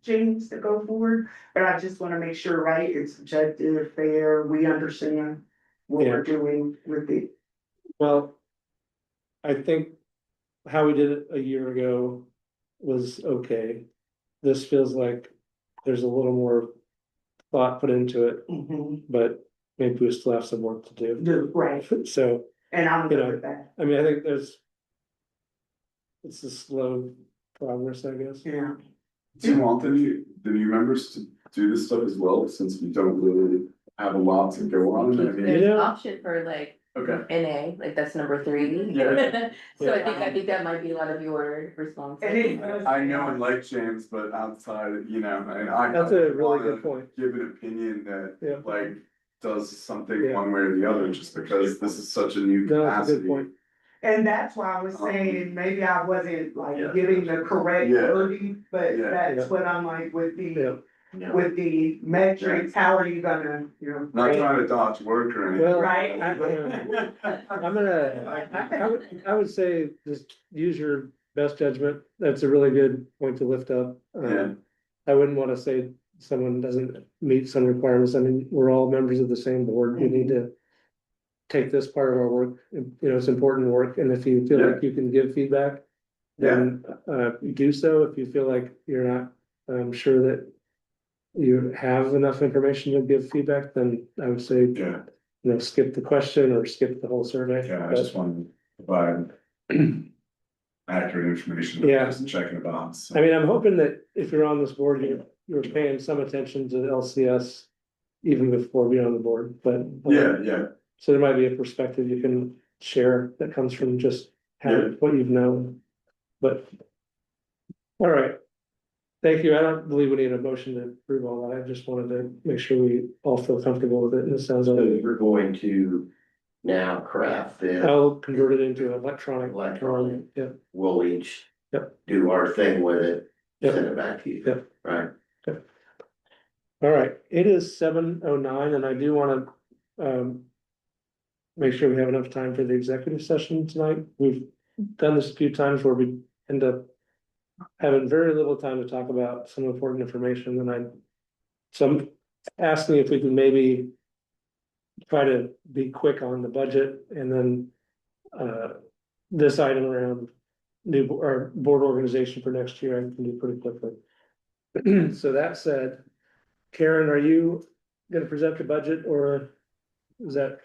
James to go forward, but I just wanna make sure, right, it's objective, fair, we understand what we're doing with it. Well, I think how we did it a year ago was okay. This feels like there's a little more thought put into it, Mhm. but maybe we still have some work to do. Right, So, and I'm You good know, with that, I mean, I think it's a slow progress, I guess. yeah. Do you want the new members to do this stuff as well, since we don't really have a lot to go on? I mean, There's an Yeah. option for like okay, NA, like that's number 3. Yeah. So I think that might be a lot of your response. And it- I know and like James, but outside, you know, and I. That's a really wanna good point. Give an opinion Yeah. that, like, does something Yeah. one way or the other, just because this is such a new No, that's a good capacity. point. And that's why I was saying, maybe I wasn't Yeah. like giving the correct Yeah. wording, but Yeah. that's Yeah. what I'm like with Yeah. the metrics, how are you gonna, Not trying to dodge work or anything. Well, Right. I'm gonna, I would say just use your best judgment. That's a really good point to lift up. Yeah. I wouldn't wanna say someone doesn't meet some requirements. I mean, we're all members of the same board. We need to take this part of our work, it's important work, and if you feel like you can give feedback, then do so. If you feel like you're not sure that you have enough information to give feedback, then I would say, Yeah, skip the question or skip the whole survey. yeah, I just want to provide accurate information. Yeah. Just checking the box. I mean, I'm hoping that if you're on this board, you're paying some attention to the LCS even before being on the board, but Yeah. so there might be a perspective you can share that comes from just having what you've known. But all right. Thank you. I don't believe we need a motion to approve all that. I just wanted to make sure we all feel comfortable with it. And it sounds So like you're going to now craft this, I'll convert it into electronic. Electronic. Yeah. we'll each Yep. do our thing with it, Yep. send it back to you. Yep. Right? All right. It is 7:09 and I do want to make sure we have enough time for the executive session tonight. We've done this a few times where we end up having very little time to talk about some important information, and so I'm asking if we can maybe try to be quick on the budget, and then this item around our board organization for next year, I can do pretty quickly. So that said, Karen, are you gonna present the budget, or is that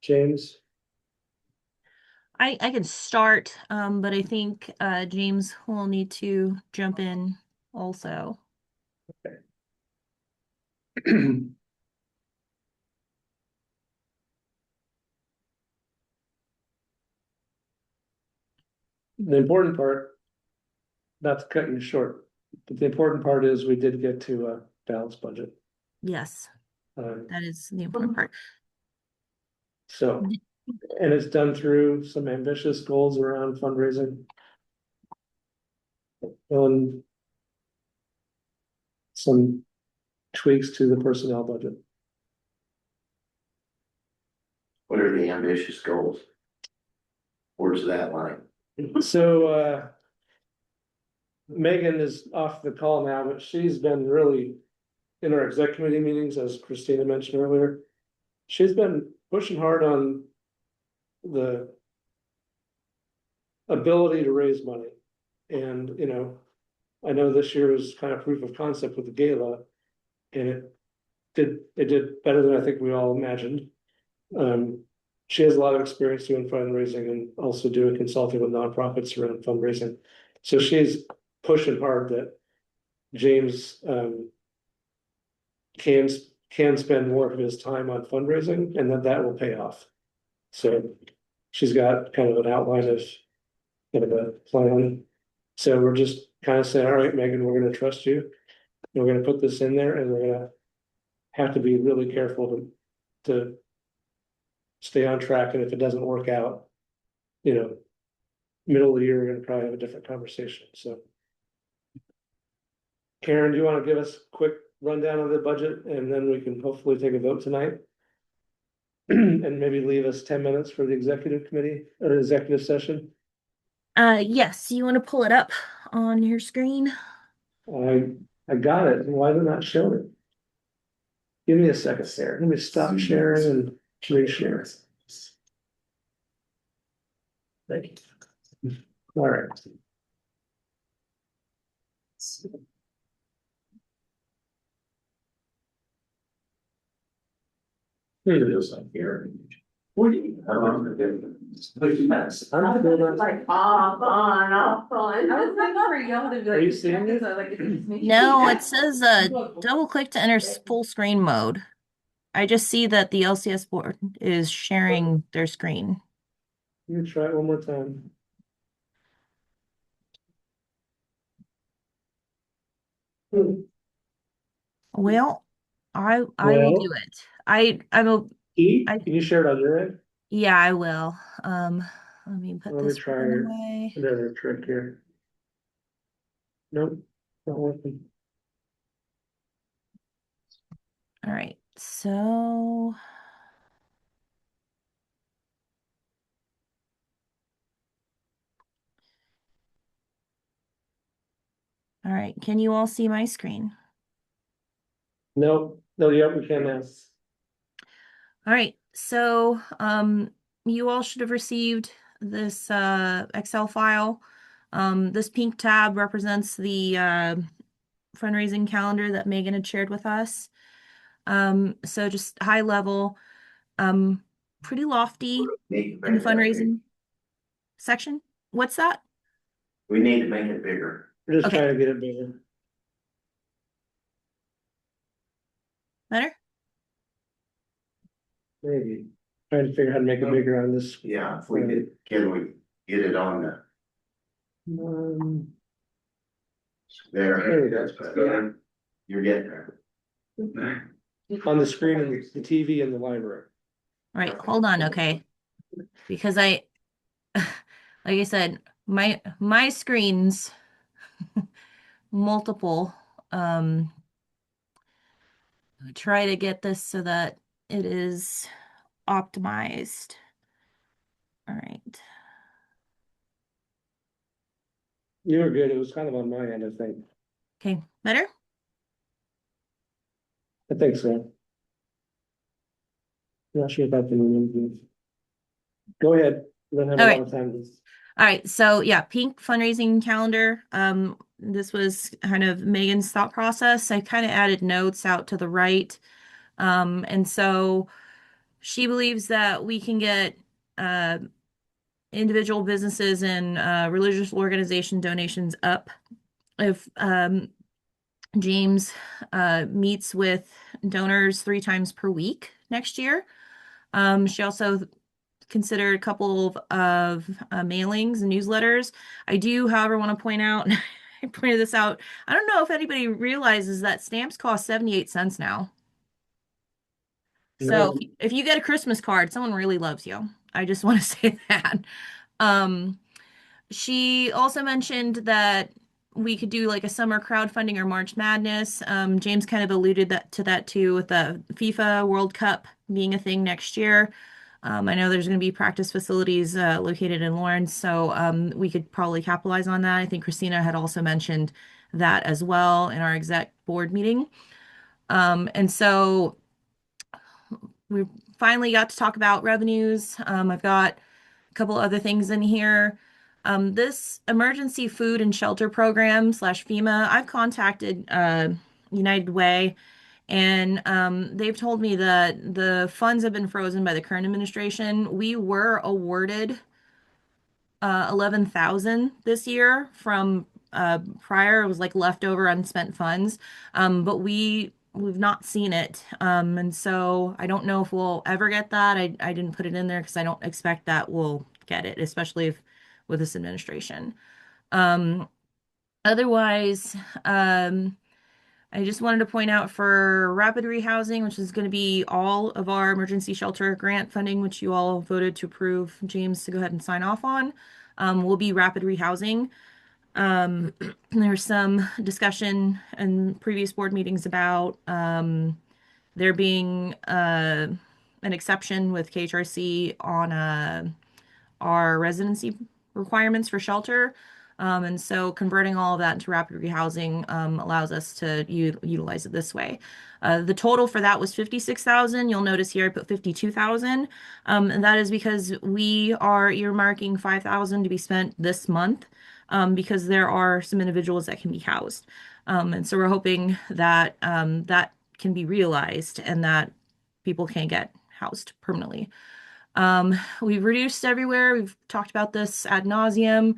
James? I can start, but I think James will need to jump in also. The important part, not to cut you short, but the important part is we did get to a balanced budget. Yes, Um, that is the important part. So, and it's done through some ambitious goals around fundraising. And some tweaks to the personnel budget. What are the ambitious goals? Where's that line? So, Megan is off the call now, but she's been really in our exec committee meetings, as Christina mentioned earlier. She's been pushing hard on the ability to raise money. And, I know this year was kind of proof of concept with the gala. And it did better than I think we all imagined. She has a lot of experience doing fundraising and also doing consulting with nonprofits around fundraising. So she's pushing hard that James can spend more of his time on fundraising, and that will pay off. So she's got kind of an outline of kind of a plan. So we're just kind of saying, all right, Megan, we're gonna trust you. We're gonna put this in there, and we're gonna have to be really careful to stay on track, and if it doesn't work out, middle of the year, we're gonna probably have a different conversation, so. Karen, do you wanna give us a quick rundown of the budget, and then we can hopefully take a vote tonight? And maybe leave us 10 minutes for the executive committee or executive session? Yes, you want to pull it up on your screen? I got it, why did it not show it? Give me a second, Sarah, let me stop sharing and reshare. Thank you. All right. Here it is on here. What do you? Like off on. I was waiting for y'all to be Are you like, seeing it? like, it's just me. No, it says double click to enter full screen mode. I just see that the LCS board is sharing their screen. Let me try it one more time. Well, I will Well, do it. I'm a, E, I, can you share it on your end? yeah, I will. Let me put Let me this try away. another trick here. Nope, not working. All right, so. All right, can you all see my screen? Nope, no, yep, we can now. All right, so you all should have received this Excel file. This pink tab represents the fundraising calendar that Megan had shared with us. So just high level, pretty lofty Need to in the make that big. fundraising section. What's that? We need to make it bigger. We're just Okay. trying to get it bigger. Better? Maybe. Trying to figure out how to make it bigger on this. Yeah, if we could, can we get it on the, Um, there? There we go. That's better. You're getting there. on the screen in the TV in the library. All right, hold on, okay. Because like I said, my screens multiple. Try to get this so that it is optimized. All right. You were good. It was kind of on my end, I think. Okay, better? I think so. Not sure about the new. Go ahead. We don't have a All lot right. of time. All right, so yeah, pink fundraising calendar. This was kind of Megan's thought process. I kind of added notes out to the right. And so she believes that we can get individual businesses and religious organization donations up if James meets with donors 3 times per week next year. She also considered a couple of mailings and newsletters. I do, however, want to point out, I pointed this out. I don't know if anybody realizes that stamps cost 78 cents now. So No. if you get a Christmas card, someone really loves you. I just want to say that. Um, she also mentioned that we could do like a summer crowdfunding or March Madness. James kind of alluded to that too, with the FIFA World Cup being a thing next year. I know there's going to be practice facilities located in Lawrence, so we could probably capitalize on that. I think Christina had also mentioned that as well in our exec board meeting. And so we finally got to talk about revenues. I've got a couple other things in here. This emergency food and shelter program slash FEMA, I've contacted United Way, and they've told me that the funds have been frozen by the current administration. We were awarded 11,000 this year from prior. It was like leftover unspent funds, but we've not seen it, and so I don't know if we'll ever get that. I didn't put it in there because I don't expect that we'll get it, especially if with this administration. Um, Otherwise, I just wanted to point out for rapid rehousing, which is going to be all of our emergency shelter grant funding, which you all voted to approve James to go ahead and sign off on, will be rapid rehousing. There's some discussion in previous board meetings about there being an exception with KHRC on our residency requirements for shelter. And so converting all of that into rapid rehousing allows us to utilize it this way. The total for that was 56,000. You'll notice here I put 52,000. And that is because we are earmarking 5,000 to be spent this month because there are some individuals that can be housed. And so we're hoping that that can be realized and that people can get housed permanently. We've reduced everywhere. We've talked about this ad nauseum.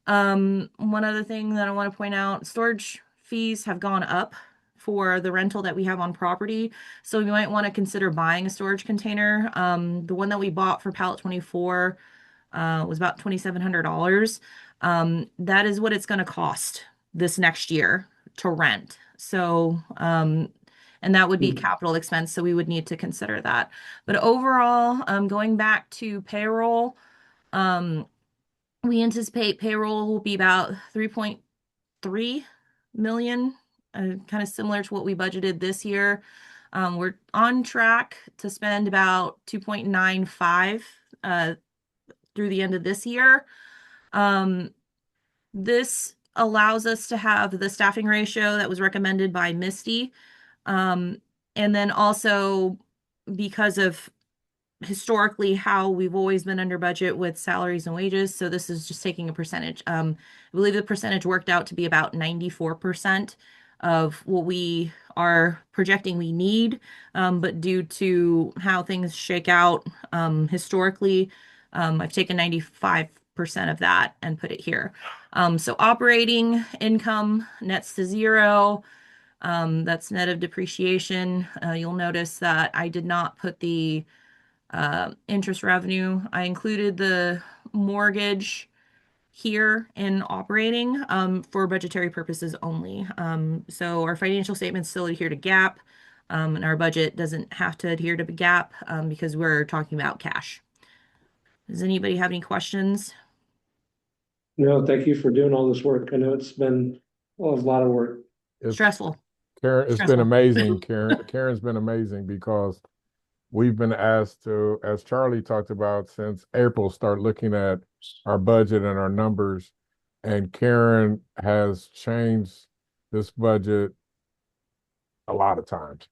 One other thing that I want to point out, storage fees have gone up for the rental that we have on property. So we might want to consider buying a storage container. The one that we bought for Pallet 24 was about $2,700. That is what it's going to cost this next year to rent. So, And that would be Hmm. capital expense, so we would need to consider that. But overall, going back to payroll, we anticipate payroll will be about 3.3 million, kind of similar to what we budgeted this year. We're on track to spend about 2.95 through the end of this year. This allows us to have the staffing ratio that was recommended by Misty. And then also because of historically how we've always been under budget with salaries and wages. So this is just taking a percentage. I believe the percentage worked out to be about 94% of what we are projecting we need. But due to how things shake out historically, I've taken 95% of that and put it here. So operating income nets to zero. That's net of depreciation. You'll notice that I did not put the interest revenue. I included the mortgage here in operating for budgetary purposes only. So our financial statements still adhere to GAAP, and our budget doesn't have to adhere to GAAP because we're talking about cash. Does anybody have any questions? No, thank you for doing all this work. I know it's been a lot of work. It's Stressful. Karen, it's been Stressful. amazing, Karen. Karen's been amazing because we've been asked to, as Charlie talked about, since April, start looking at our budget and our numbers. And Karen has changed this budget a lot of times.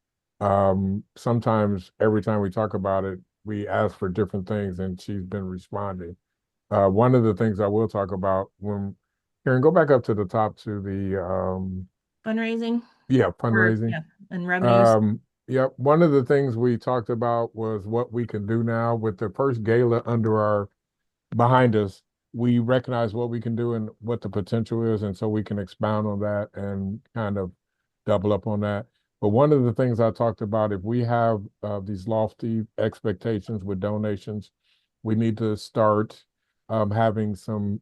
Sometimes every time we talk about it, we ask for different things and she's been responding. One of the things I will talk about when Karen, go back up to the top to the Fundraising yeah, or fundraising. yeah, and revenues. Yep. One of the things we talked about was what we can do now with the first gala behind us. We recognize what we can do and what the potential is, and so we can expound on that and kind of double up on that. But one of the things I talked about, if we have these lofty expectations with donations, we need to start having some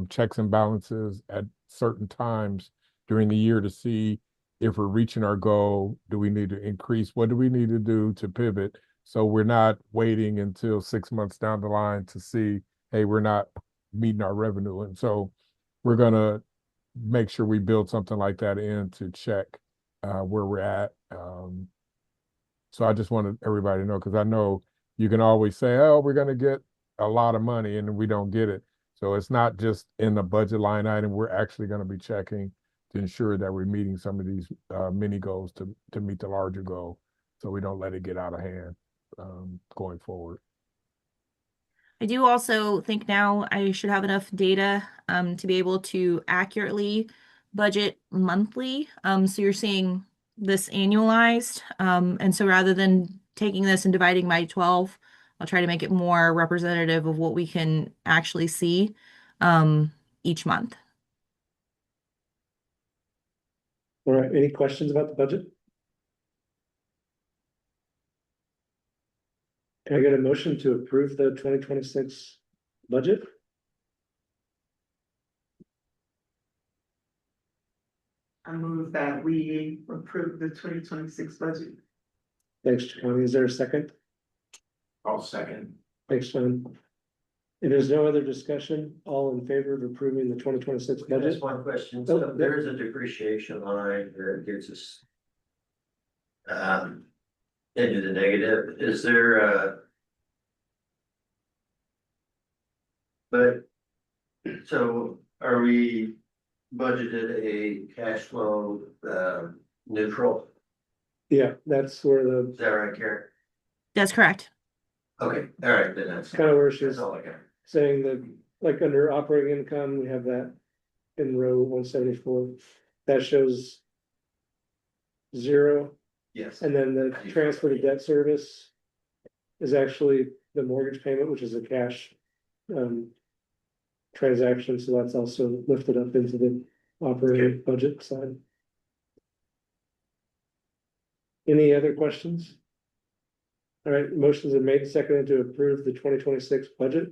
checks and balances at certain times during the year to see if we're reaching our goal. Do we need to increase? What do we need to do to pivot? So we're not waiting until 6 months down the line to see, hey, we're not meeting our revenue. And so we're going to make sure we build something like that in to check where we're at. So I just wanted everybody to know, because I know you can always say, oh, we're going to get a lot of money and we don't get it. So it's not just in the budget line item. We're actually going to be checking to ensure that we're meeting some of these mini goals to meet the larger goal, so we don't let it get out of hand going forward. I do also think now I should have enough data to be able to accurately budget monthly. So you're seeing this annualized. And so rather than taking this and dividing by 12, I'll try to make it more representative of what we can actually see each month. All right, any questions about the budget? Can I get a motion to approve the 2026 budget? I move that we approve the 2026 budget. Thanks, Connie. Is there a second? I'll second. Thanks, John. If there's no other discussion, all in favor of approving the 2026 budget? Just one question. Oh, So there is a depreciation line that gets us into the negative. Is there but so are we budgeted a cash flow neutral? Yeah, that's where Is that right, Karen? That's correct. Okay, all right, then that's kind of where she's all I got. saying that, like under operating income, we have that in row 174. That shows 0. Yes. And then the transfer to debt service is actually the mortgage payment, which is a cash transaction. So that's also lifted up into the operating budget side. Any other questions? All right, motions are made and seconded to approve the 2026 budget.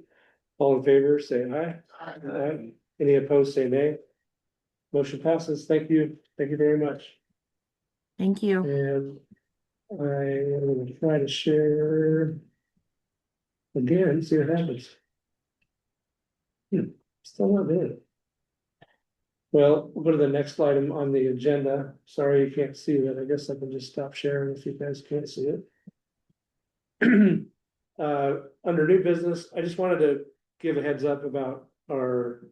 All in favor, say aye. Aye. Any opposed, say nay. Motion passes. Thank you. Thank you very much. Thank you. And I'm gonna try to share again, see what happens. Still not in. Well, we'll go to the next item on the agenda. Sorry you can't see that. I guess I can just stop sharing if you guys can't see it. Under new business, I just wanted to give a heads up about our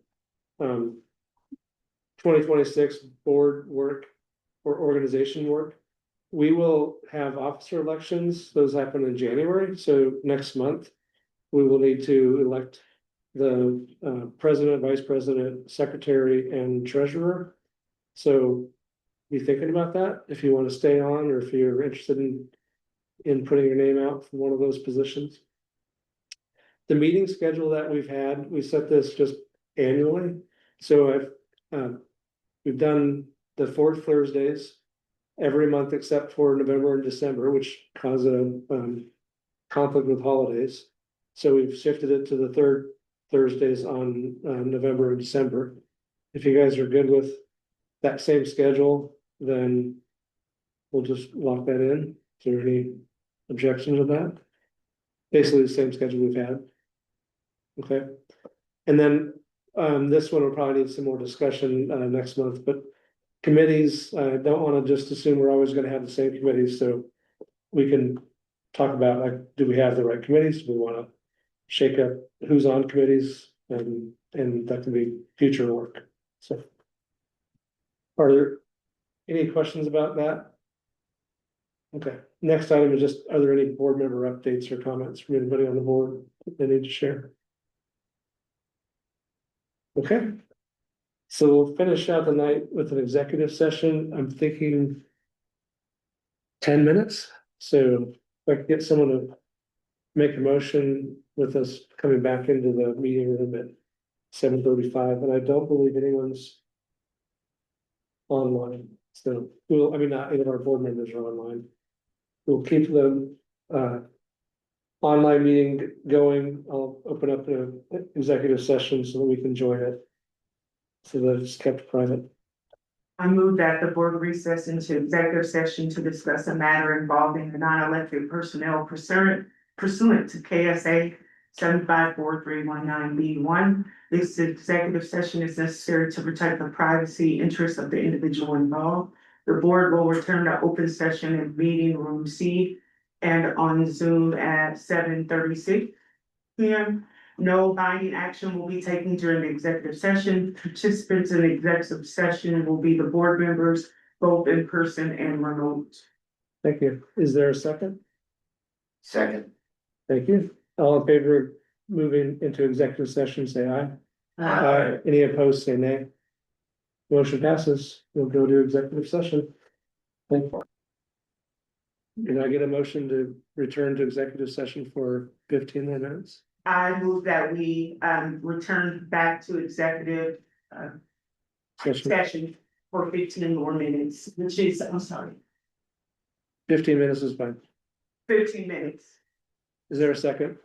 2026 board work or organization work. We will have officer elections. Those happen in January, so next month. We will need to elect the president, vice president, secretary, and treasurer. So be thinking about that if you want to stay on or if you're interested in putting your name out for one of those positions. The meeting schedule that we've had, we set this just annually. So we've done the fourth Thursdays every month except for November and December, which cause a conflict with holidays. So we've shifted it to the third Thursdays on November and December. If you guys are good with that same schedule, then we'll just lock that in. Is there any objection to that? Basically the same schedule we've had. Okay. And then this one will probably need some more discussion next month, but committees, I don't want to just assume we're always going to have the same committees, so we can talk about, like, do we have the right committees? Do we want to shake up who's on committees, and that can be future work. So are there any questions about that? Okay, next item is just, are there any board member updates or comments from anybody on the board that they need to share? Okay, so we'll finish out the night with an executive session. I'm thinking 10 minutes. So if I could get someone to make a motion with us coming back into the meeting room at 7:35, and I don't believe anyone's online. So I mean, not any of our board members are online. We'll keep the online meeting going. I'll open up an executive session so that we can join it. So that it's kept private. I move that the board recess into executive session to discuss a matter involving the non-elected personnel pursuant to KSA 754319B1. This executive session is necessary to protect the privacy interests of the individual involved. The board will return to open session in meeting room C and on Zoom at 7:36 p.m. No binding action will be taken during the executive session. Participants in the executive session will be the board members, both in person and remote. Thank you. Is there a second? Second. Thank you. All in favor of moving into executive session, say aye. Aye. Any opposed, say nay. Motion passes. We'll go to executive session. Thank you. Can I get a motion to return to executive session for 15 more minutes? I move that we return back to executive session for 15 more minutes, which is, I'm sorry, 15 minutes is fine. 15 minutes. Is there a second?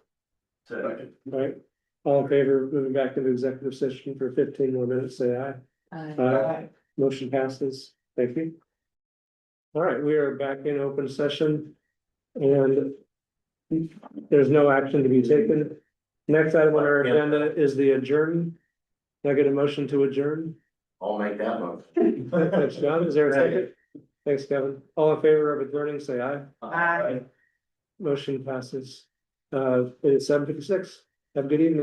Second. All right. All in favor of moving back into executive session for 15 more minutes, say aye. Aye. Motion passes. Thank you. All right, we are back in open session and there's no action to be taken. Next item on our agenda is the adjourn. Can I get a motion to adjourn? I'll make that motion. Thanks, John. Is there a second? Thanks, Kevin. All in favor of adjourning, say aye. Aye. Motion passes. It's 7:56. Have a good evening.